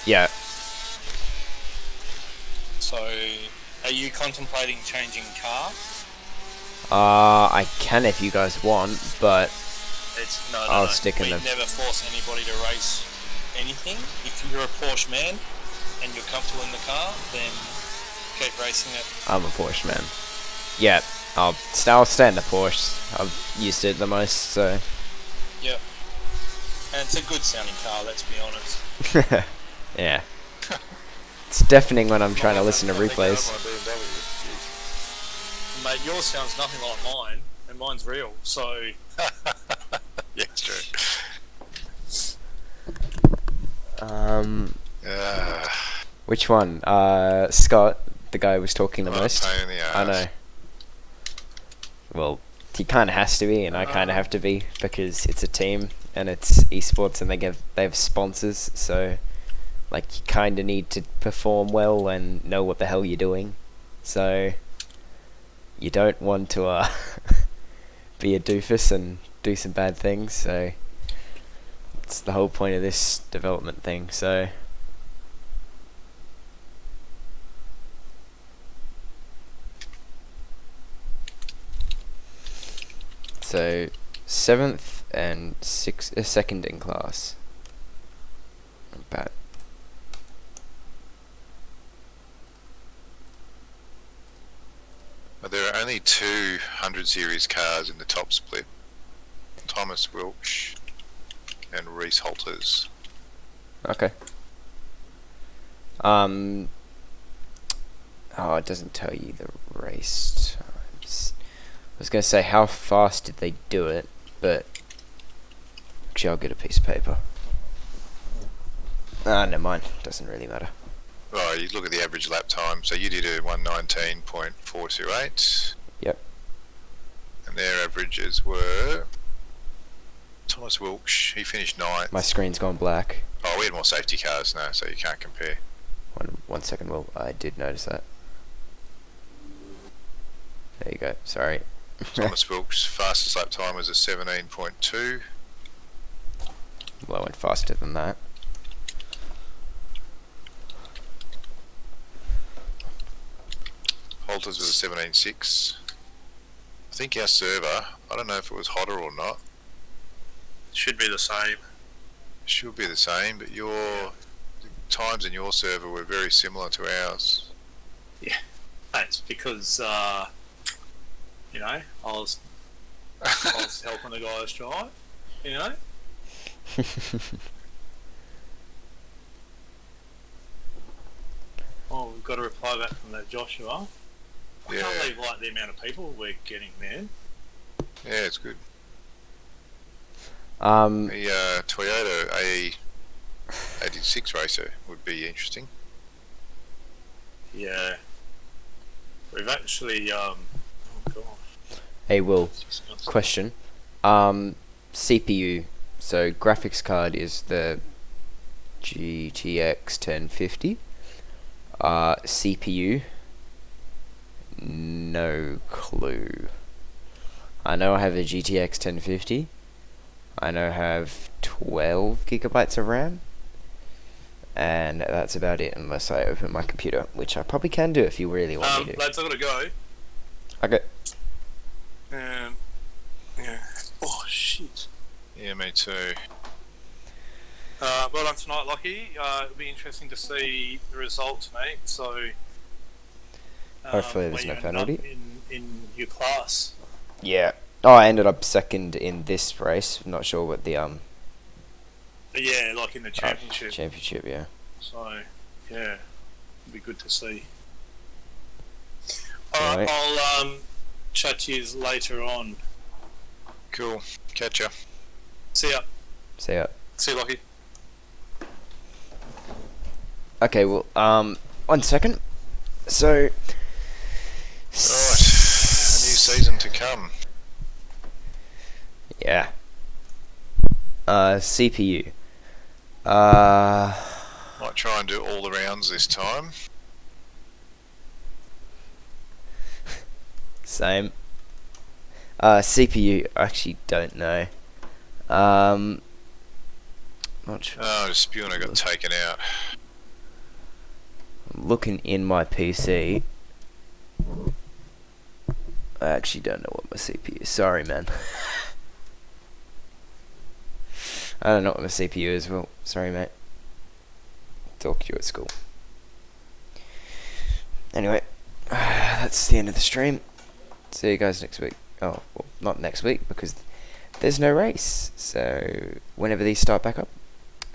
Speaker 2: Yeah.
Speaker 3: So, are you contemplating changing car?
Speaker 2: I can if you guys want, but I'll stick in
Speaker 3: We
Speaker 2: the.
Speaker 3: never force anybody to race anything. If you're a Porsche man and you're comfortable in the car, then keep racing it.
Speaker 2: I'm a Porsche man. Yeah, I'll stay in the Porsche. I've used it the most, so.
Speaker 3: Yep. And it's a good sounding car, let's be honest.
Speaker 2: Yeah. It's deafening when I'm trying to listen to replays.
Speaker 3: Mate, yours sounds nothing like mine, and mine's real, so...
Speaker 1: Yeah, it's true.
Speaker 2: Which one? Scott, the guy who was talking the most.
Speaker 1: Pain in the
Speaker 2: I
Speaker 1: ass.
Speaker 2: know. Well, he kind of has to be, and I kind of have to be, because it's a team and it's esports, and they have sponsors, so like you kind of need to perform well and know what the hell you're doing. So you don't want to be a doofus and do some bad things. So it's the whole point of this development thing. So seventh and second in class. Not bad.
Speaker 1: But there are only 200 series cars in the top split. Thomas Wilkes and Reese Holters.
Speaker 2: Okay. Oh, it doesn't tell you the race times. I was going to say, how fast did they do it? But actually, I'll get a piece of paper. Never mind. Doesn't really matter.
Speaker 1: Well, you look at the average lap time. So you did a 1:19.428.
Speaker 2: Yep.
Speaker 1: And their averages were... Thomas Wilkes, he finished 9th.
Speaker 2: My screen's gone black.
Speaker 1: Oh, we had more safety cars now, so you can't compare.
Speaker 2: One second, Will. I did notice that. There you go. Sorry.
Speaker 1: Thomas Wilkes' fastest lap time was a 17.2.
Speaker 2: Well, I went faster than that.
Speaker 1: Holters was a 17.6. I think our server, I don't know if it was hotter or not.
Speaker 3: Should be the same.
Speaker 1: Should be the same, but the times in your server were very similar to ours.
Speaker 3: Yeah, that's because you know, I was helping the guys drive. You know. Oh, we've got a reply back from that Joshua. I can't believe like the amount of people we're getting, man.
Speaker 1: Yeah, it's good.
Speaker 2: The
Speaker 1: Toyota A86 racer would be interesting.
Speaker 3: Yeah. We've actually oh gosh.
Speaker 2: Hey, Will. Question. CPU. So graphics card is the GTX 1050. CPU. No clue. I know I have a GTX 1050. I know I have 12 gigabytes of RAM. And that's about it, unless I open my computer, which I probably can do if you really want me to.
Speaker 3: Lads, I gotta go.
Speaker 2: Okay.
Speaker 3: Yeah. Oh shit.
Speaker 1: Yeah, me too.
Speaker 3: Well done tonight, Lockie. It'll be interesting to see the results, mate. So
Speaker 2: Hopefully there's
Speaker 3: where
Speaker 2: no
Speaker 3: you end up
Speaker 2: penalty.
Speaker 3: in your class.
Speaker 2: Yeah. Oh, I ended up second in this race. I'm not sure what the
Speaker 3: Yeah, like in the championship.
Speaker 2: championship, yeah.
Speaker 3: So yeah, it'll be good to see.
Speaker 2: Alright.
Speaker 3: I'll chat to you later on.
Speaker 1: Cool. Catch ya.
Speaker 3: See ya.
Speaker 2: See ya.
Speaker 3: See you, Lockie.
Speaker 2: Okay, well, 1 second. So,
Speaker 1: Right. A new season to come.
Speaker 2: yeah. CPU.
Speaker 1: Might try and do all the rounds this time.
Speaker 2: Same. CPU, I actually don't know. Not sure.
Speaker 1: Oh, the spewing got taken out.
Speaker 2: I'm looking in my PC. I actually don't know what my CPU is. Sorry, man. I don't know what my CPU is. Well, sorry, mate. Talk to you at school. Anyway, that's the end of the stream. See you guys next week. Oh, well, not next week because there's no race. So, whenever these start back up,